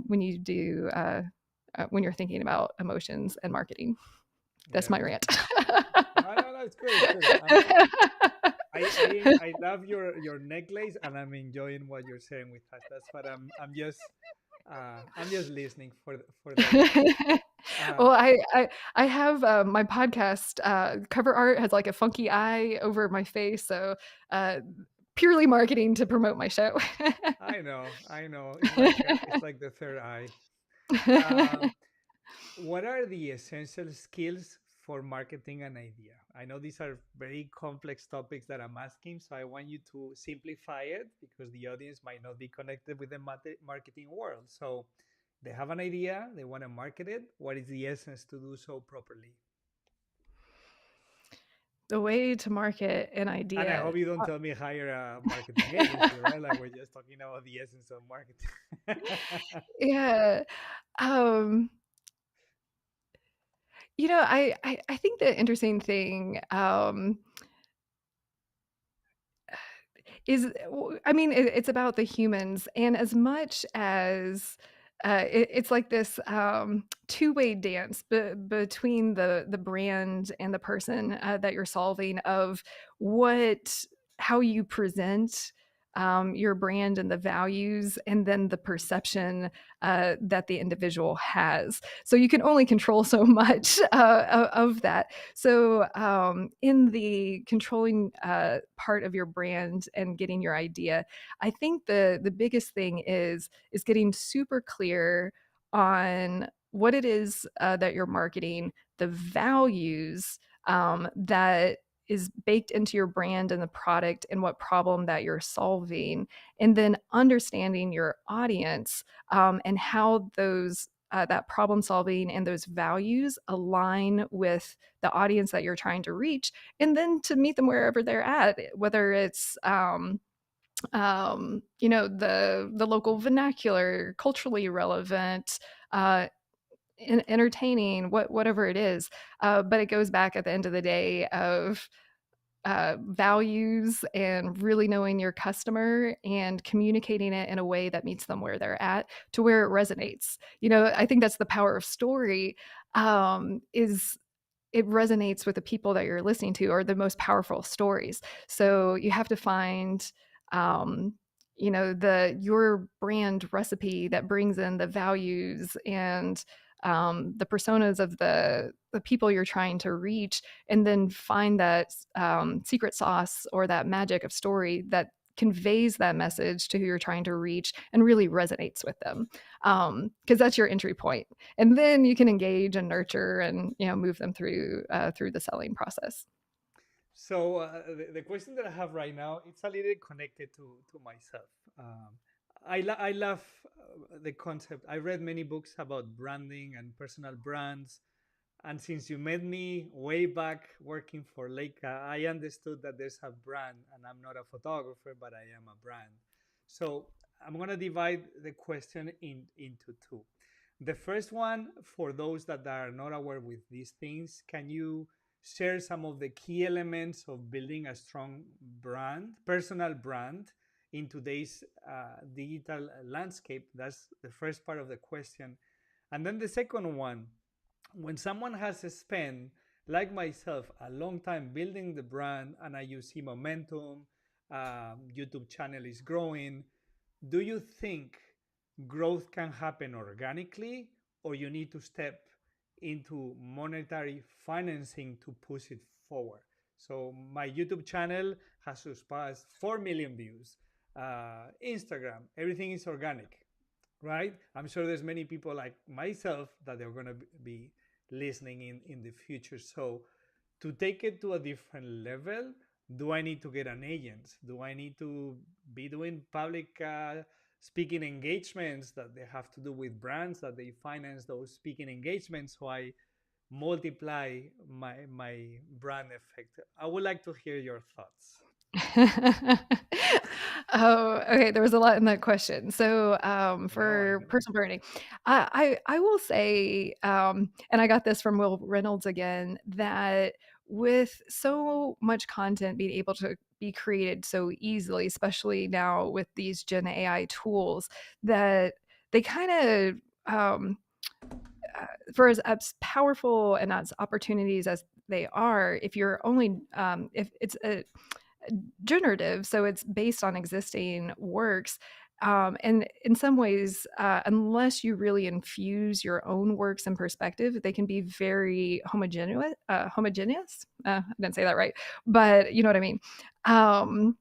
when you do when you're thinking about emotions and marketing. That's my Yeah. rant. No, no, no. It's good. It's good. I love your necklace, and I'm enjoying what you're saying with us. That's what I'm just listening for that one. Well, Uh, I have my podcast cover art has like a funky eye over my face, so uh, purely marketing to promote my show. I know, I know. It's like the third eye. Um, what are the essential skills for marketing an idea? I know these are very complex topics that I'm asking, so I want you to simplify it because the audience might not be connected with the marketing world. So they have an idea, they want to market it. What is the essence to do so properly? The way to market an And I idea. hope you don't tell me hire a marketing agency, right? Like we're just talking about the essence of marketing. Yeah. Um, I think the interesting thing, is I mean, it's about the humans, and as much as it's like this two-way dance between the brand and the person that you're solving, of what how you present your brand and the values, and then the perception that the individual has. So you can only control so much of that. So, in the controlling part of your brand and getting your idea, I think the biggest thing is getting super clear on what it is that you're marketing, the values that is baked into your brand and the product, and what problem that you're solving, and then understanding your audience, and how those that problem solving and those values align with the audience that you're trying to reach, and then to meet them wherever they're at, whether it's the local vernacular, culturally relevant, uh, entertaining, whatever it is. But it goes back at the end of the day of values and really knowing your customer and communicating it in a way that meets them where they're at to where it resonates. I think that's the power of story. Is it resonates with the people that you're listening to, or the most powerful stories. So you have to find um, the your brand recipe that brings in the values and the personas of the people you're trying to reach, and then find that secret sauce or that magic of story that conveys that message to who you're trying to reach and really resonates with them, because that's your entry point, and then you can engage and nurture and move them through the selling process. So the question that I have right now, it's a little connected to myself. I love the concept. I read many books about branding and personal brands. And since you met me way back working for Leica, I understood that there's a brand, and I'm not a photographer, but I am a brand. So I'm going to divide the question into two. The first one, for those that are not aware with these things, can you share some of the key elements of building a strong brand, personal brand, in today's digital landscape? That's the first part of the question. And then the second one, when someone has spent, like myself, a long time building the brand, and you see momentum, YouTube channel is growing, do you think growth can happen organically, or you need to step into monetary financing to push it forward? So my YouTube channel has surpassed 4 million views. Instagram, everything is organic, right? I'm sure there's many people like myself that they're going to be listening in the future. So to take it to a different level, do I need to get an agent? Do I need to be doing public speaking engagements that they have to do with brands that they finance those speaking engagements, so I multiply my brand effect? I would like to hear your thoughts. Oh, okay. There was a lot in that question. So, I for know. personal branding, I will say, and I got this from Will Reynolds again, that with so much content being able to be created so easily, especially now with these Gen AI tools, that they kind of for as powerful and as opportunities as they are, if you're only if it's a generative, so it's based on existing works. And in some ways, unless you really infuse your own works and perspective, they can be very homogeneous. Homogeneous. I didn't say that right, but you know what I mean. Um,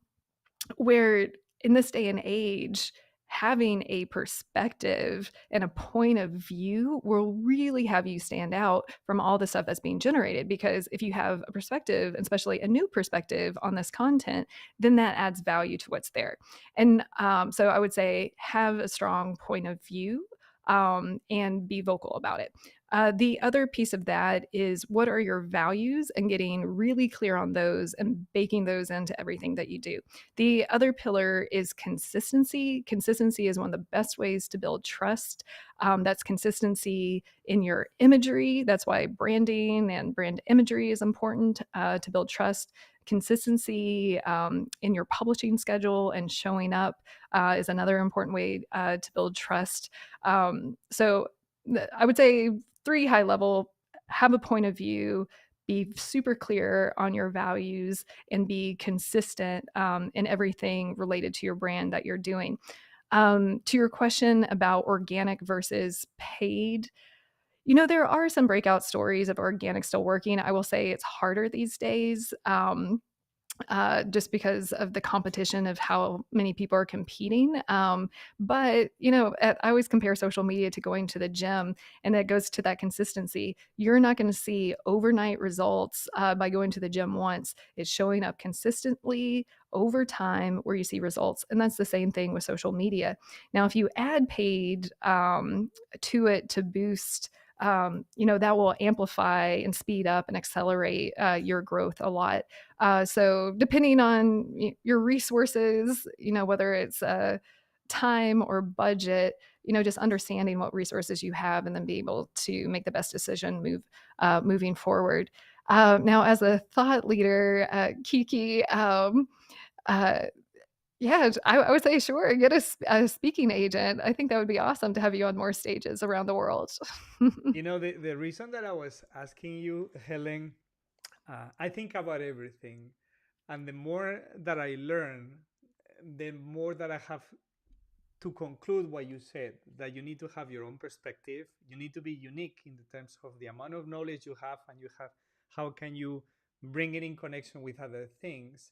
where in this day and age, having a perspective and a point of view will really have you stand out from all the stuff that's being generated. Because if you have a perspective, especially a new perspective on this content, then that adds value to what's there. And so I would say have a strong point of view, and be vocal about it. The other piece of that is, what are your values, and getting really clear on those and baking those into everything that you do. The other pillar is consistency. Consistency is one of the best ways to build trust. That's consistency in your imagery. That's why branding and brand imagery is important, to build trust. Consistency in your publishing schedule and showing up is another important way to build trust. So I would say three high level: have a point of view, be super clear on your values, and be consistent in everything related to your brand that you're doing. To your question about organic versus paid, there are some breakout stories of organic still working. I will say it's harder these days. Just because of the competition of how many people are competing. But I always compare social media to going to the gym, and it goes to that consistency. You're not going to see overnight results by going to the gym once. It's showing up consistently over time where you see results, and that's the same thing with social media. Now, if you add paid to it to boost that will amplify and speed up and accelerate your growth a lot. So depending on your resources, whether it's time or budget, just understanding what resources you have and then be able to make the best decision moving forward. Now, as a thought leader, Kiki, uh, yeah, I would say sure, get a speaking agent. I think that would be awesome to have you on more stages around the world. The reason that I was asking you, Helen, I think about everything. And the more that I learn, the more that I have to conclude what you said, that you need to have your own perspective. You need to be unique in the terms of the amount of knowledge you have, and you have how can you bring it in connection with other things.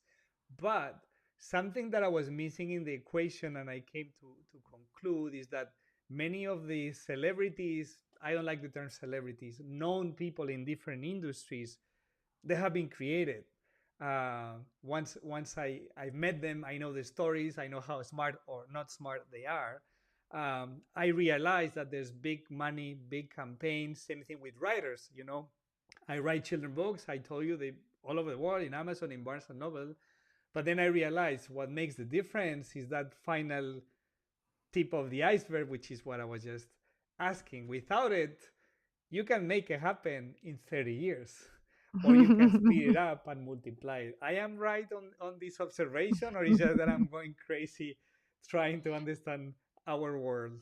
But something that I was missing in the equation, and I came to conclude, is that many of the celebrities, I don't like the term celebrities, known people in different industries, they have been created. Once I met them, I know the stories, I know how smart or not smart they are. I realized that there's big money, big campaigns. Same thing with writers. I write children books. I told you they all over the world in Amazon, in Barnes and Noble. But then I realized what makes the difference is that final tip of the iceberg, which is what I was just asking. Without it, you can make it happen in 30 years, or you can speed it up and multiply it. I am right on this observation, or is it that I'm going crazy trying to understand our world?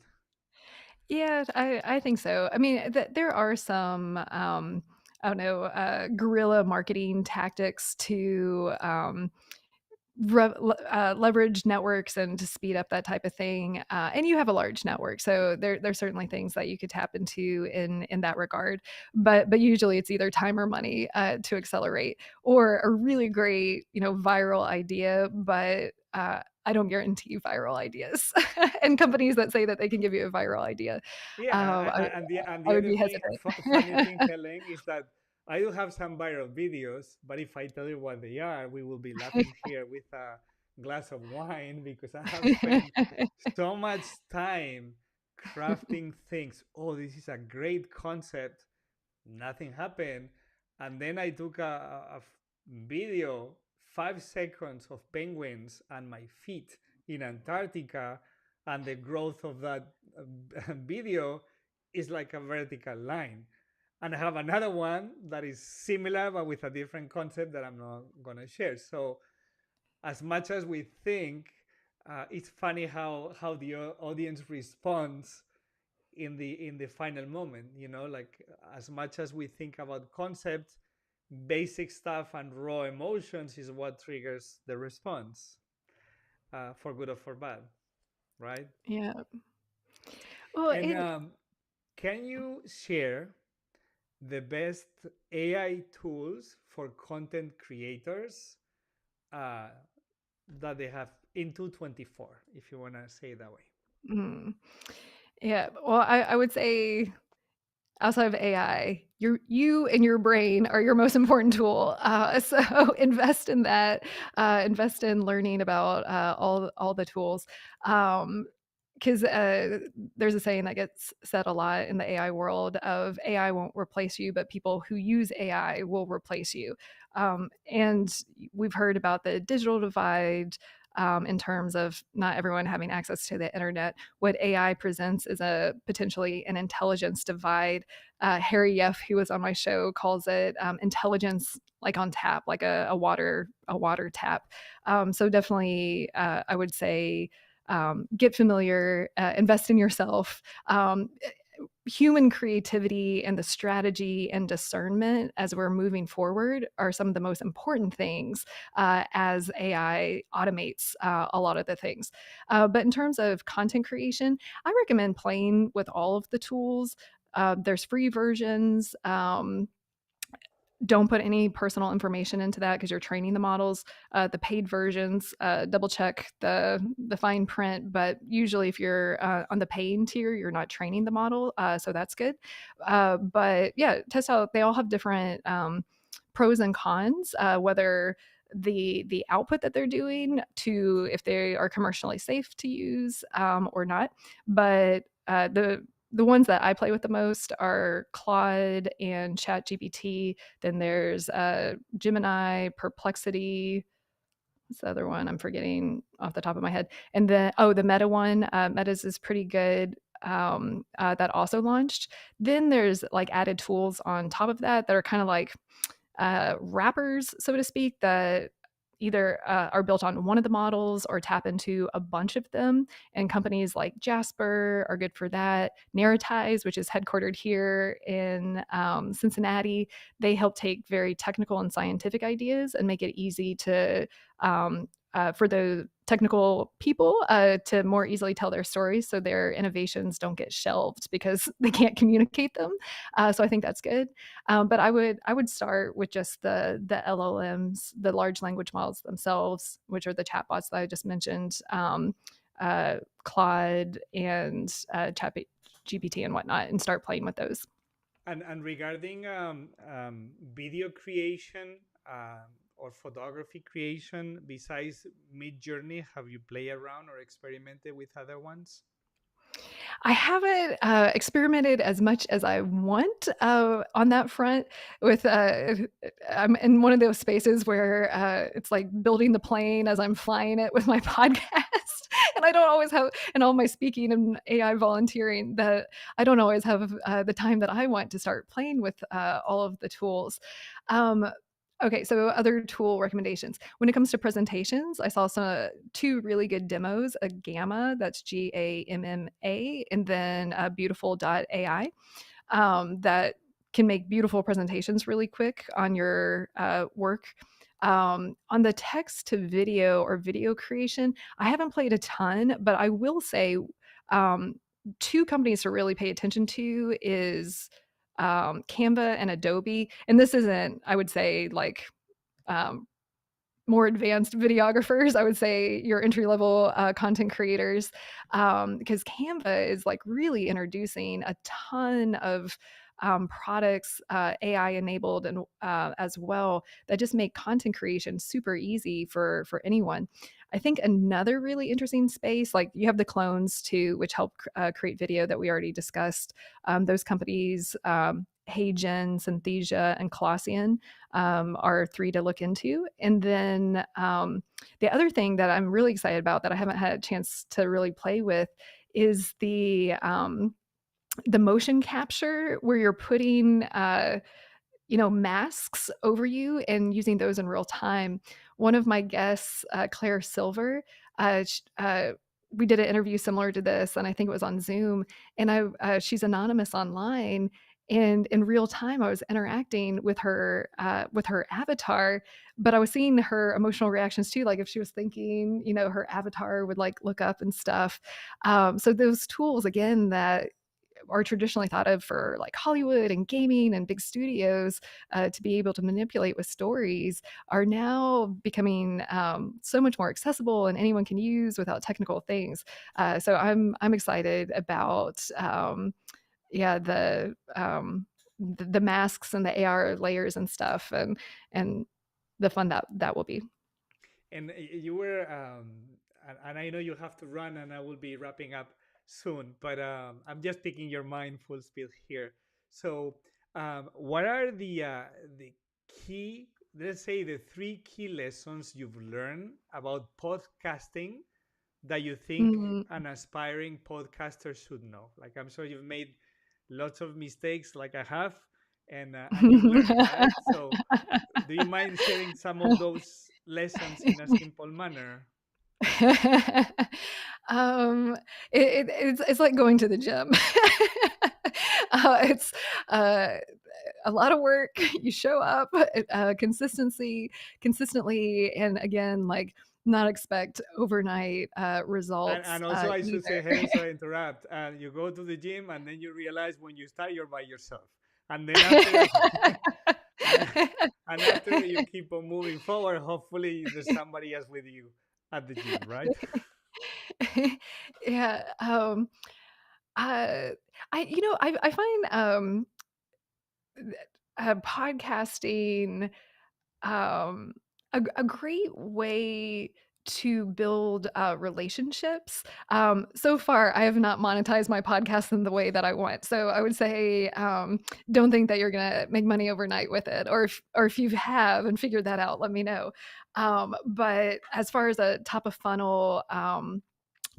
Yeah, I think so. I mean, there are some, I don't know, guerrilla marketing tactics to leverage networks and to speed up that type of thing. And you have a large network, so there's certainly things that you could tap into in that regard. But usually it's either time or money to accelerate, or a really great viral idea, but I don't guarantee viral ideas. And companies that say that they can give you a viral idea, Yeah, I, and I the would other be thing, hesitant. funny thing, Helen, is that I do have some viral videos, but if I tell you what they are, we will be laughing here with a glass of wine because I have spent so much time crafting things. Oh, this is a great concept. Nothing happened. And then I took a video, 5 seconds of penguins and my feet in Antarctica, and the growth of that video is like a vertical line. And I have another one that is similar but with a different concept that I'm not going to share. So, as much as we think, it's funny how the audience responds in the final moment. Like, as much as we think about concepts, basic stuff and raw emotions is what triggers the response, for good or for bad, right? Yeah. Well, And and can you share the best AI tools for content creators uh, that they have in 224, if you want to say it that way? mm, yeah. Well, I would say outside of AI, you and your brain are your most important tool. So invest in that. Invest in learning about all the tools. Because there's a saying that gets said a lot in the AI world of AI won't replace you, but people who use AI will replace you. And we've heard about the digital divide, in terms of not everyone having access to the internet. What AI presents is a potentially an intelligence divide. Harry Yeff, who was on my show, calls it intelligence like on tap, like a water tap. So definitely, I would say get familiar, invest in yourself. Human creativity and the strategy and discernment as we're moving forward are some of the most important things as AI automates a lot of the things. But in terms of content creation, I recommend playing with all of the tools. There's free versions. Don't put any personal information into that because you're training the models. The paid versions, double check the fine print, but usually if you're on the paying tier, you're not training the model, so that's good. But yeah, test out. They all have different pros and cons, whether the output that they're doing to if they are commercially safe to use or not. But the the ones that I play with the most are Claude and ChatGPT. Then there's Gemini, Perplexity. What's the other one? I'm forgetting off the top of my head. And then, oh, the Meta one, Meta's is pretty good. That also launched. Then there's like added tools on top of that that are kind of like wrappers, so to speak, that either are built on one of the models or tap into a bunch of them. And companies like Jasper are good for that. Narratize, which is headquartered here in Cincinnati, they help take very technical and scientific ideas and make it easy to for the technical people to more easily tell their stories, so their innovations don't get shelved because they can't communicate them. So I think that's good. But I would start with just the LLMs, the large language models themselves, which are the chatbots that I just mentioned, Claude and Chat GPT and whatnot, and start playing with those. And regarding video creation or photography creation, besides Mid Journey, have you played around or experimented with other ones? I haven't experimented as much as I want on that front. With I'm in one of those spaces where it's like building the plane as I'm flying it with my podcast, and I don't always have, and all my speaking and AI volunteering, that I don't always have the time that I want to start playing with all of the tools. Um, Okay, so other tool recommendations. When it comes to presentations, I saw two really good demos, a Gamma, that's GAMMA, and then beautiful.ai, that can make beautiful presentations really quick on your work. On the text to video or video creation, I haven't played a ton, but I will say um, two companies to really pay attention to is Canva and Adobe. And this isn't, I would say, like um, more advanced videographers. I would say your entry level content creators, because Canva is like really introducing a ton of products, AI enabled, and as well, that just make content creation super easy for anyone. I think another really interesting space, like you have the clones too, which help create video that we already discussed. Those companies, HeyGen, Synthesia, and Colossian, are three to look into. And then the other thing that I'm really excited about that I haven't had a chance to really play with is the motion capture where you're putting masks over you and using those in real time. One of my guests, Claire Silver, we did an interview similar to this, and I think it was on Zoom. And she's anonymous online, and in real time, I was interacting with her avatar, but I was seeing her emotional reactions too. Like if she was thinking, her avatar would like look up and stuff. So those tools again that are traditionally thought of for like Hollywood and gaming and big studios to be able to manipulate with stories are now becoming so much more accessible and anyone can use without technical things. So I'm excited about yeah the masks and the AR layers and stuff and the fun that will be. And you were, and I know you have to run, and I will be wrapping up soon, but I'm just picking your mind full speed here. So, what are the key, let's say, the three key lessons you've learned about podcasting that you think Mm. an aspiring podcaster should know? Like, I'm sure you've made lots of mistakes, like I have, and you've learned, right? So, do you mind sharing some of those lessons in a simple manner? um, it's like going to the gym. It's uh, a lot of work. You show up consistently, and again, like not expect overnight results And also, I should say, either. Helen, sorry to interrupt. You go to the gym, and then you realize when you start, you're by yourself. And then after, and, and after you keep on moving forward, hopefully there's somebody else with you at the gym, right? Yeah. Uh, I find podcasting um, a great way. to build relationships. So far, I have not monetized my podcast in the way that I want. So I would say, don't think that you're gonna make money overnight with it, or if you have and figured that out, let me know. But as far as a top of funnel,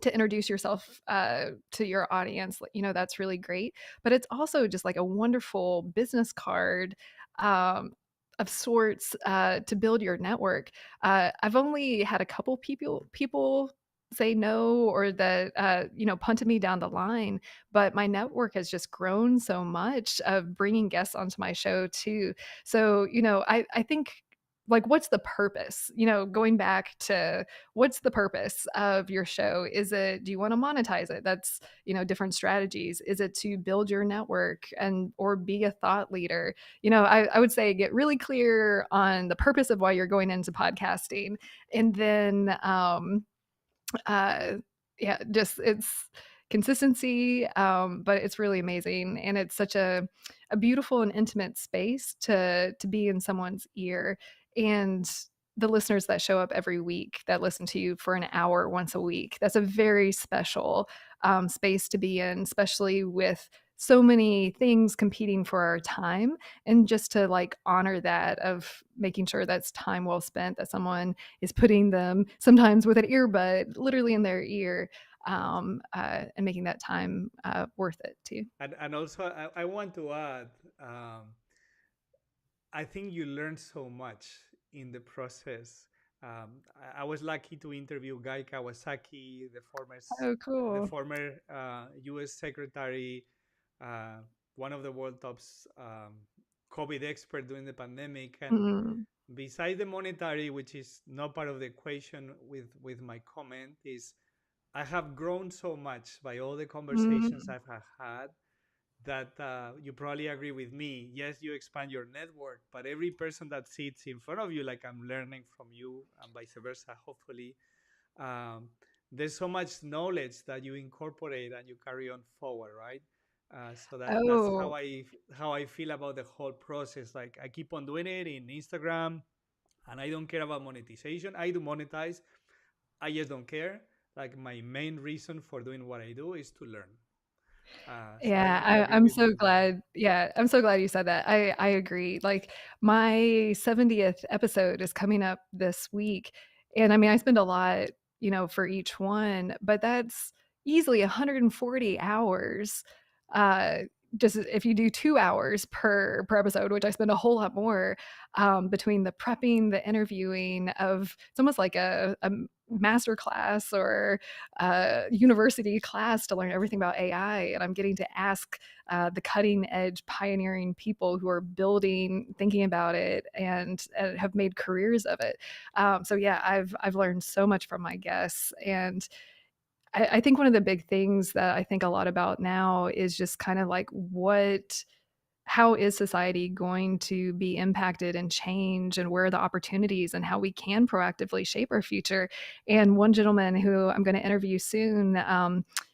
to introduce yourself to your audience, that's really great. But it's also just like a wonderful business card, um, of sorts, to build your network. I've only had a couple people say no, or that punted me down the line, but my network has just grown so much of bringing guests onto my show too. So I think, like, what's the purpose, going back to what's the purpose of your show? Is it, do you want to monetize it? That's, different strategies. Is it to build your network and or be a thought leader? I would say get really clear on the purpose of why you're going into podcasting. And then uh yeah, just it's consistency, but it's really amazing, and it's such a beautiful and intimate space to be in someone's ear. And the listeners that show up every week, that listen to you for an hour once a week, that's a very special space to be in, especially with so many things competing for our time. And just to like honor that, of making sure that's time well spent, that someone is putting them sometimes with an earbud literally in their ear, and making that time worth it too. And also, I want to add, um, I think you learn so much in the process. I was lucky to interview Guy Kawasaki, Oh, the cool. former U.S. Secretary, uh, one of the world top's COVID expert during the pandemic. And Mm, besides the monetary, which is not part of the equation with my comment, is I have grown so much by all the conversations mm. I've had that you probably agree with me. Yes, you expand your network, but every person that sits in front of you, like I'm learning from you, and vice versa, hopefully, um, there's so much knowledge that you incorporate and you carry on forward, right? So that's Oh, how I feel about the whole process. Like I keep on doing it in Instagram, and I don't care about monetization. I do monetize. I just don't care. Like my main reason for doing what I do is to learn. So yeah, I agree I'm with you so on that one. glad. Yeah, I'm so glad you said that. I agree. Like, my 70th episode is coming up this week, and I mean, I spend a lot, for each one, but that's easily 140 hours. Uh, just if you do 2 hours per episode, which I spend a whole lot more, between the prepping, the interviewing of, it's almost like a master class or university class to learn everything about AI, and I'm getting to ask the cutting edge, pioneering people who are building, thinking about it, and have made careers of it. So yeah, I've learned so much from my guests, and I think one of the big things that I think a lot about now is just kind of like, what how is society going to be impacted and change, and where are the opportunities, and how we can proactively shape our future. And one gentleman who I'm going to interview soon,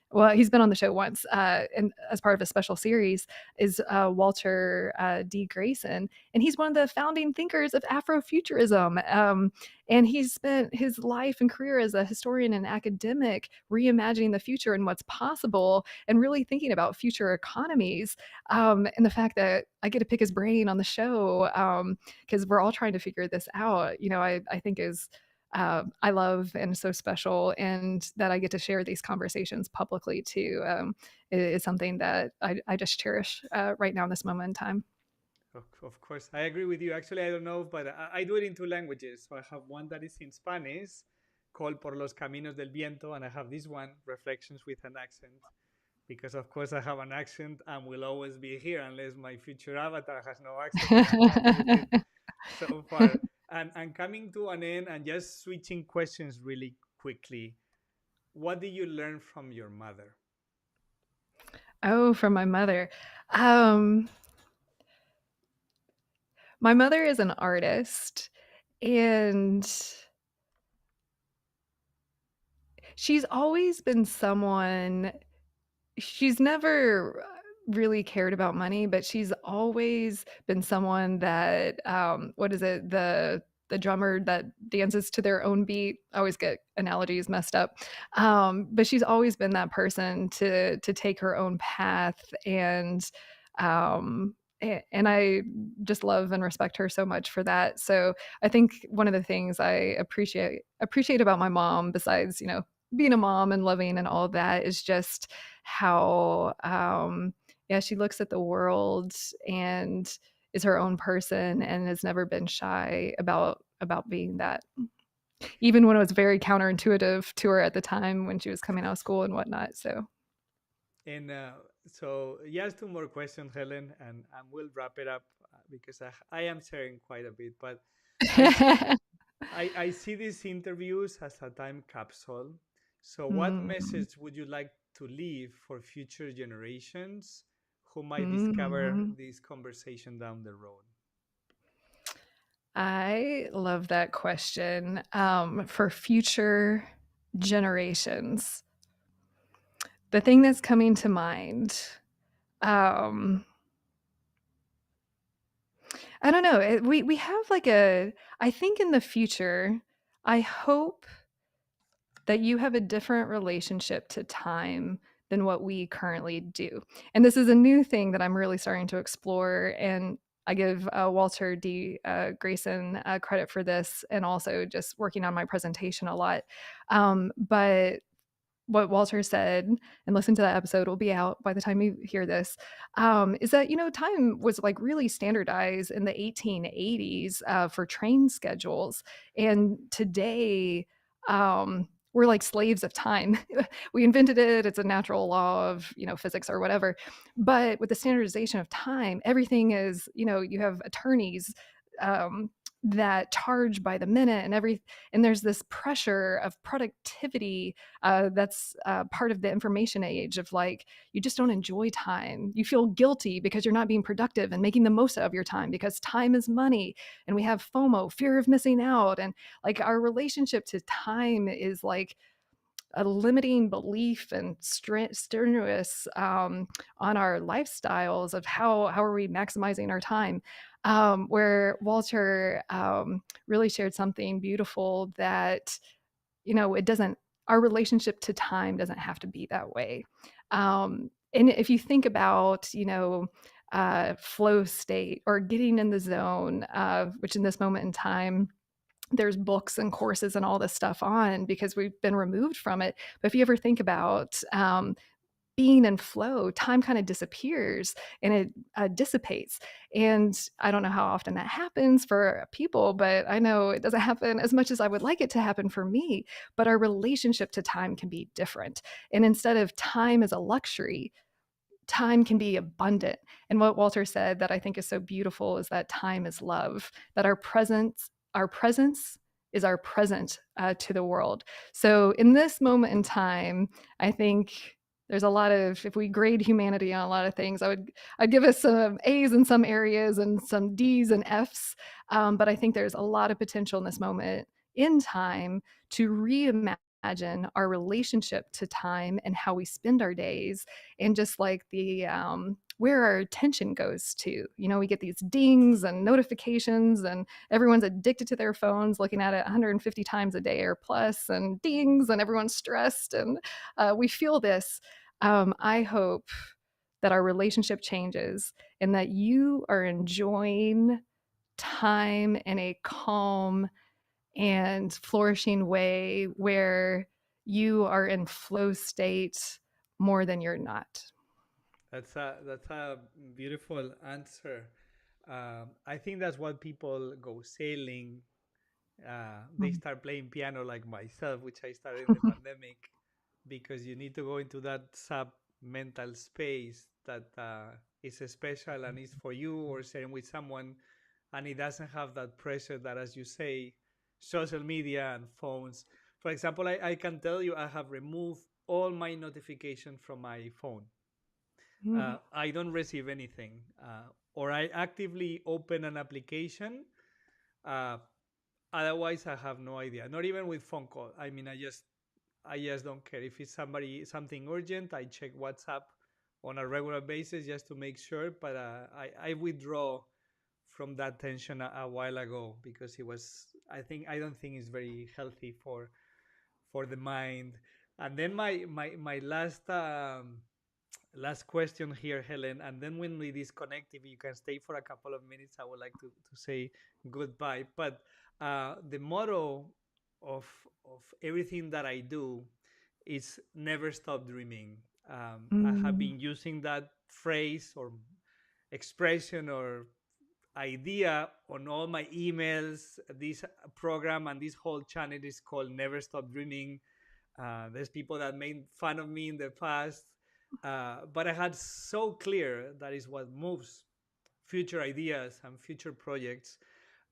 well, he's been on the show once, and as part of a special series, is Walter D. Grayson, and he's one of the founding thinkers of Afrofuturism. And he's spent his life and career as a historian and academic reimagining the future and what's possible, and really thinking about future economies. And the fact that I get to pick his brain on the show, because we're all trying to figure this out, I think is, I love and so special, and that I get to share these conversations publicly too, is something that I just cherish right now in this moment in time. Of course, I agree with you. Actually, I don't know, but I do it in two languages. So I have one that is in Spanish, called Por los Caminos del Viento, and I have this one, Reflections with an Accent, because of course I have an accent and will always be here unless my future avatar has no accent, and I'm happy with it so far. And coming to an end and just switching questions really quickly, what did you learn from your mother? Oh, from my mother. Um, my mother is an artist, and she's always been someone, she's never really cared about money, but she's always been someone that, what is it? the drummer that dances to their own beat. I always get analogies messed up. But she's always been that person to take her own path, um, and I just love and respect her so much for that. So I think one of the things I appreciate about my mom, besides being a mom and loving and all of that, is just how yeah, she looks at the world and is her own person and has never been shy about being that, even when it was very counterintuitive to her at the time when she was coming out of school and whatnot. So And so, yes, two more questions, Helen, and we'll wrap it up because I am sharing quite a bit. But I see I see these interviews as a time capsule. So, what mm, message would you like to leave for future generations who might discover mm. this conversation down the road? I love that question. For future generations, the thing that's coming to mind, um, I don't know. We have like a. I think in the future, I hope that you have a different relationship to time than what we currently do. And this is a new thing that I'm really starting to explore. And I give Walter D. Grayson credit for this, and also just working on my presentation a lot. But what Walter said, and listen to that episode, will be out by the time you hear this, is that, time was like really standardized in the 1880s for train schedules. And today, we're like slaves of time. We invented it. It's a natural law of, physics or whatever. But with the standardization of time, everything is, you have attorneys, that charge by the minute and there's this pressure of productivity that's part of the information age of like you just don't enjoy time. You feel guilty because you're not being productive and making the most of your time because time is money. And we have FOMO, fear of missing out. And like our relationship to time is like a limiting belief and strenuous on our lifestyles of how are we maximizing our time. Where Walter really shared something beautiful that it doesn't, our relationship to time doesn't have to be that way. And if you think about, flow state or getting in the zone, which in this moment in time, there's books and courses and all this stuff on because we've been removed from it. But if you ever think about being in flow, time kind of disappears and it dissipates. And I don't know how often that happens for people, but I know it doesn't happen as much as I would like it to happen for me. But our relationship to time can be different. And instead of time as a luxury, time can be abundant. And what Walter said that I think is so beautiful is that time is love, that our presence is our present to the world. So in this moment in time, I think there's a lot of, if we grade humanity on a lot of things, I'd give us some A's in some areas and some D's and F's. But I think there's a lot of potential in this moment in time to reimagine our relationship to time and how we spend our days, and just like the where our attention goes to. We get these dings and notifications, and everyone's addicted to their phones, looking at it 150 times a day or plus, and dings, and everyone's stressed, and we feel this. I hope that our relationship changes and that you are enjoying time in a calm and flourishing way where you are in flow state more than you're not. That's a beautiful answer. I think that's what people go sailing. They Mm. start playing piano like myself, which I started in the pandemic, because you need to go into that sub mental space that is special and is for you or sharing with someone, and it doesn't have that pressure that, as you say, social media and phones. For example, I can tell you I have removed all my notifications from my phone. Mm. I don't receive anything, or I actively open an application. Uh, Otherwise, I have no idea. Not even with phone call. I mean, I just don't care if it's something urgent. I check WhatsApp on a regular basis just to make sure. But I withdraw from that tension a while ago because it was. I don't think it's very healthy for the mind. And then my last question here, Helen, and then when we disconnect, if you can stay for a couple of minutes, I would like to say goodbye. But the motto of of everything that I do is never stop dreaming. I have Mm. been using that phrase or expression or idea on all my emails. This program and this whole channel is called Never Stop Dreaming. There's people that made fun of me in the past, but I had so clear that is what moves future ideas and future projects,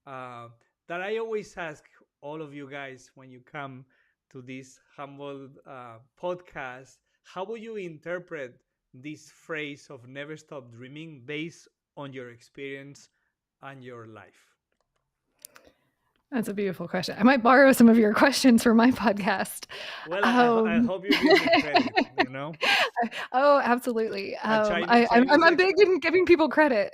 uh, that I always ask all of you guys when you come to this humble podcast, how will you interpret this phrase of never stop dreaming based on your experience and your life? That's a beautiful question. I might borrow some of your questions for my podcast. Well, I Um, hope you give me credit, you know? oh, absolutely. A I'm big in giving people credit.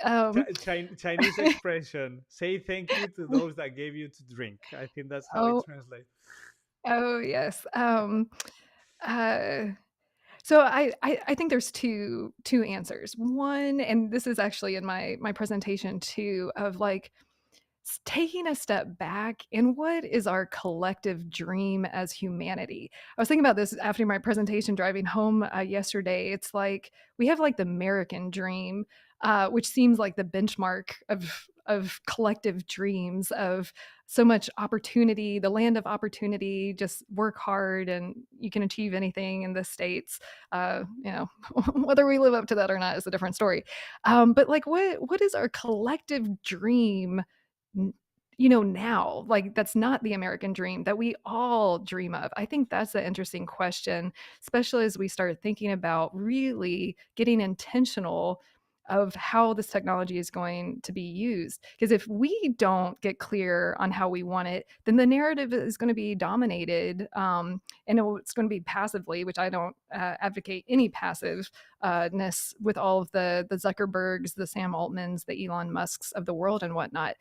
Chinese expression, say thank you to those that gave you to drink. I think that's how it Oh, translates. oh yes. Uh, so I think there's two answers. One, and this is actually in my presentation too, of like taking a step back and what is our collective dream as humanity. I was thinking about this after my presentation driving home yesterday. It's like we have like the American dream, which seems like the benchmark of collective dreams of so much opportunity, the land of opportunity. Just work hard and you can achieve anything in the states. You know, whether we live up to that or not is a different story. But like, what is our collective dream? You know, now, like, that's not the American dream that we all dream of. I think that's an interesting question, especially as we start thinking about really getting intentional of how this technology is going to be used. Because if we don't get clear on how we want it, then the narrative is going to be dominated, and it's going to be passively, which I don't advocate any passive ness with all of the Zuckerbergs, the Sam Altmans, the Elon Musks of the world and whatnot.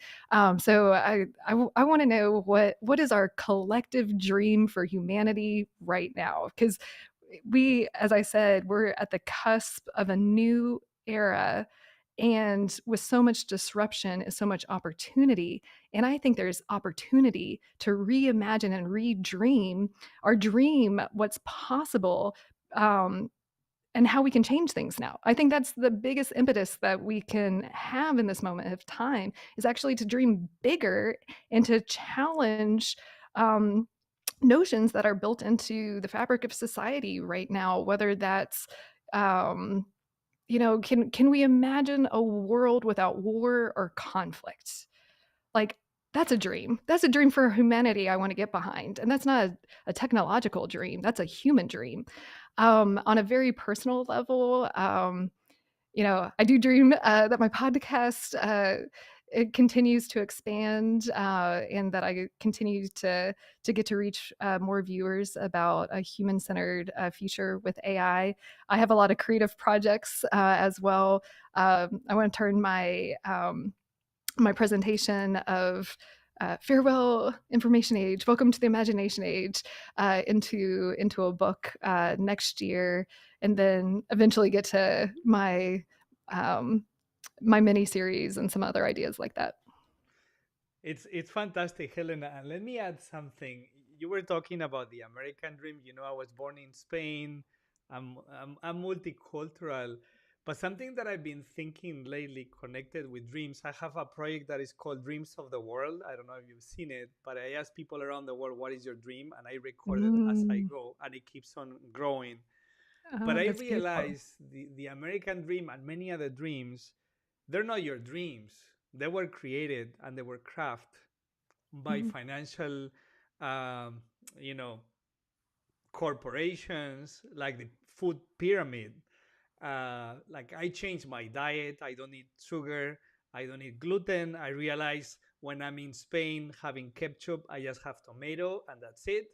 So I want to know what is our collective dream for humanity right now? Because we, as I said, we're at the cusp of a new era. And with so much disruption is so much opportunity. And I think there's opportunity to reimagine and redream our dream, what's possible, um, and how we can change things now. I think that's the biggest impetus that we can have in this moment of time is actually to dream bigger and to challenge um, notions that are built into the fabric of society right now, whether that's um, can we imagine a world without war or conflict? Like, that's a dream. That's a dream for humanity I want to get behind. And that's not a technological dream. That's a human dream. On a very personal level, I do dream that my podcast it continues to expand, and that I continue to get to reach more viewers about a human-centered future with AI. I have a lot of creative projects as well. I want to turn my presentation of farewell information age, welcome to the imagination age, into a book next year, and then eventually get to um, my mini series and some other ideas like that. It's fantastic, Helena. And let me add something. You were talking about the American dream. You know, I was born in Spain. I'm multicultural. But something that I've been thinking lately connected with dreams, I have a project that is called Dreams of the World. I don't know if you've seen it, but I ask people around the world, what is your dream? And I record it as I Mm. go, and it keeps on growing. But Oh, I that's beautiful. realized the American dream and many other dreams, they're not your dreams. They were created and they were crafted by Mm. financial, um, you know, corporations like the food pyramid. Like I changed my diet. I don't eat sugar. I don't eat gluten. I realize when I'm in Spain having ketchup, I just have tomato and that's it.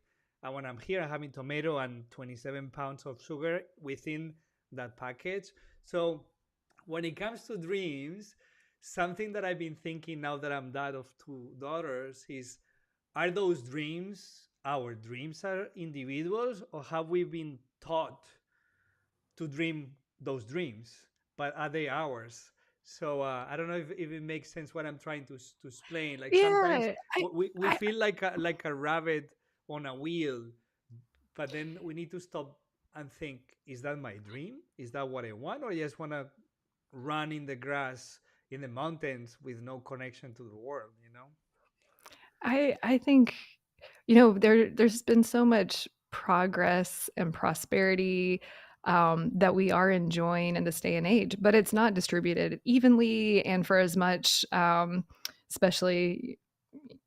And when I'm here, I'm having tomato and 27 pounds of sugar within that package. So when it comes to dreams, something that I've been thinking now that I'm dad of two daughters is, are those dreams our dreams are individuals, or have we been taught to dream those dreams, but are they ours? So I don't know if it makes sense what I'm trying to explain. Like sometimes Yeah, we I feel like a rabbit on a wheel, but then we need to stop and think, is that my dream? Is that what I want? Or I just want to run in the grass in the mountains with no connection to the world, you know? I think, there's been so much progress and prosperity, that we are enjoying in this day and age, but it's not distributed evenly and for as much, especially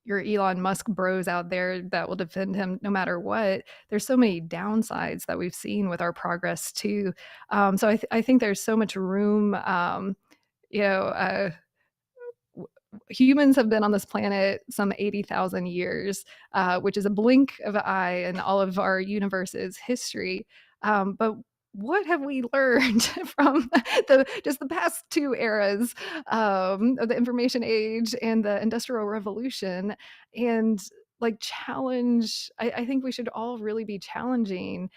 your Elon Musk bros out there that will defend him no matter what. There's so many downsides that we've seen with our progress too. So I think there's so much room, you know, uh, humans have been on this planet some 80,000 years, which is a blink of an eye in all of our universe's history. But what have we learned from just the past two eras, of the information age and the industrial revolution? And like challenge, I think we should all really be challenging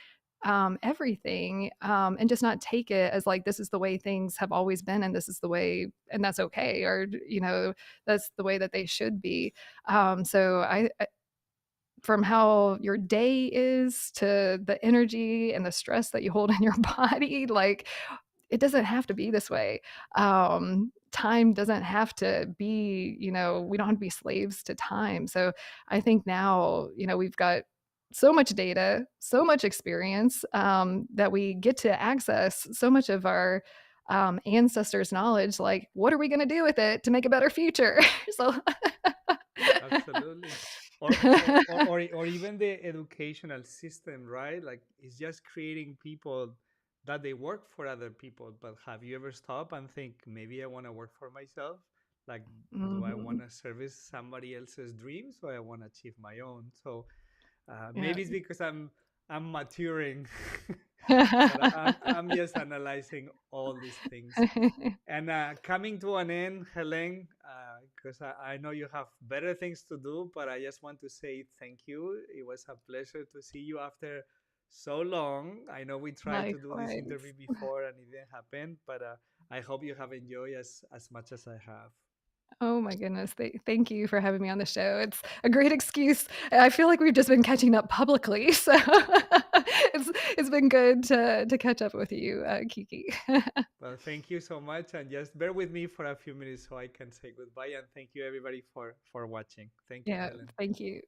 everything, and just not take it as like this is the way things have always been and this is the way and that's okay, or that's the way that they should be. So from how your day is to the energy and the stress that you hold in your body, like it doesn't have to be this way. Time doesn't have to be, we don't have to be slaves to time. So I think now, we've got so much data, so much experience, that we get to access so much of our ancestors' knowledge. Like, what are we going to do with it to make a better future? So, Absolutely. Or even the educational system, right? Like it's just creating people that they work for other people. But have you ever stopped and think, maybe I want to work for myself? Like, do I want mhm. to service somebody else's dreams, or I want to achieve my own? So Yeah. maybe it's because I'm maturing, but I'm just analyzing all these things. And coming to an end, Helen, because I know you have better things to do, but I just want to say thank you. It was a pleasure to see you after so long. I know we tried to do this interview Likewise. before and it didn't happen, but I hope you have enjoyed as much as I have. Oh my goodness. Thank you for having me on the show. It's a great excuse. I feel like we've just been catching up publicly. So it's been good to catch up with you, Kiki. Well, thank you so much, and just bear with me for a few minutes so I can say goodbye. And thank you everybody for watching. Thank you, Yeah, Helen. thank you.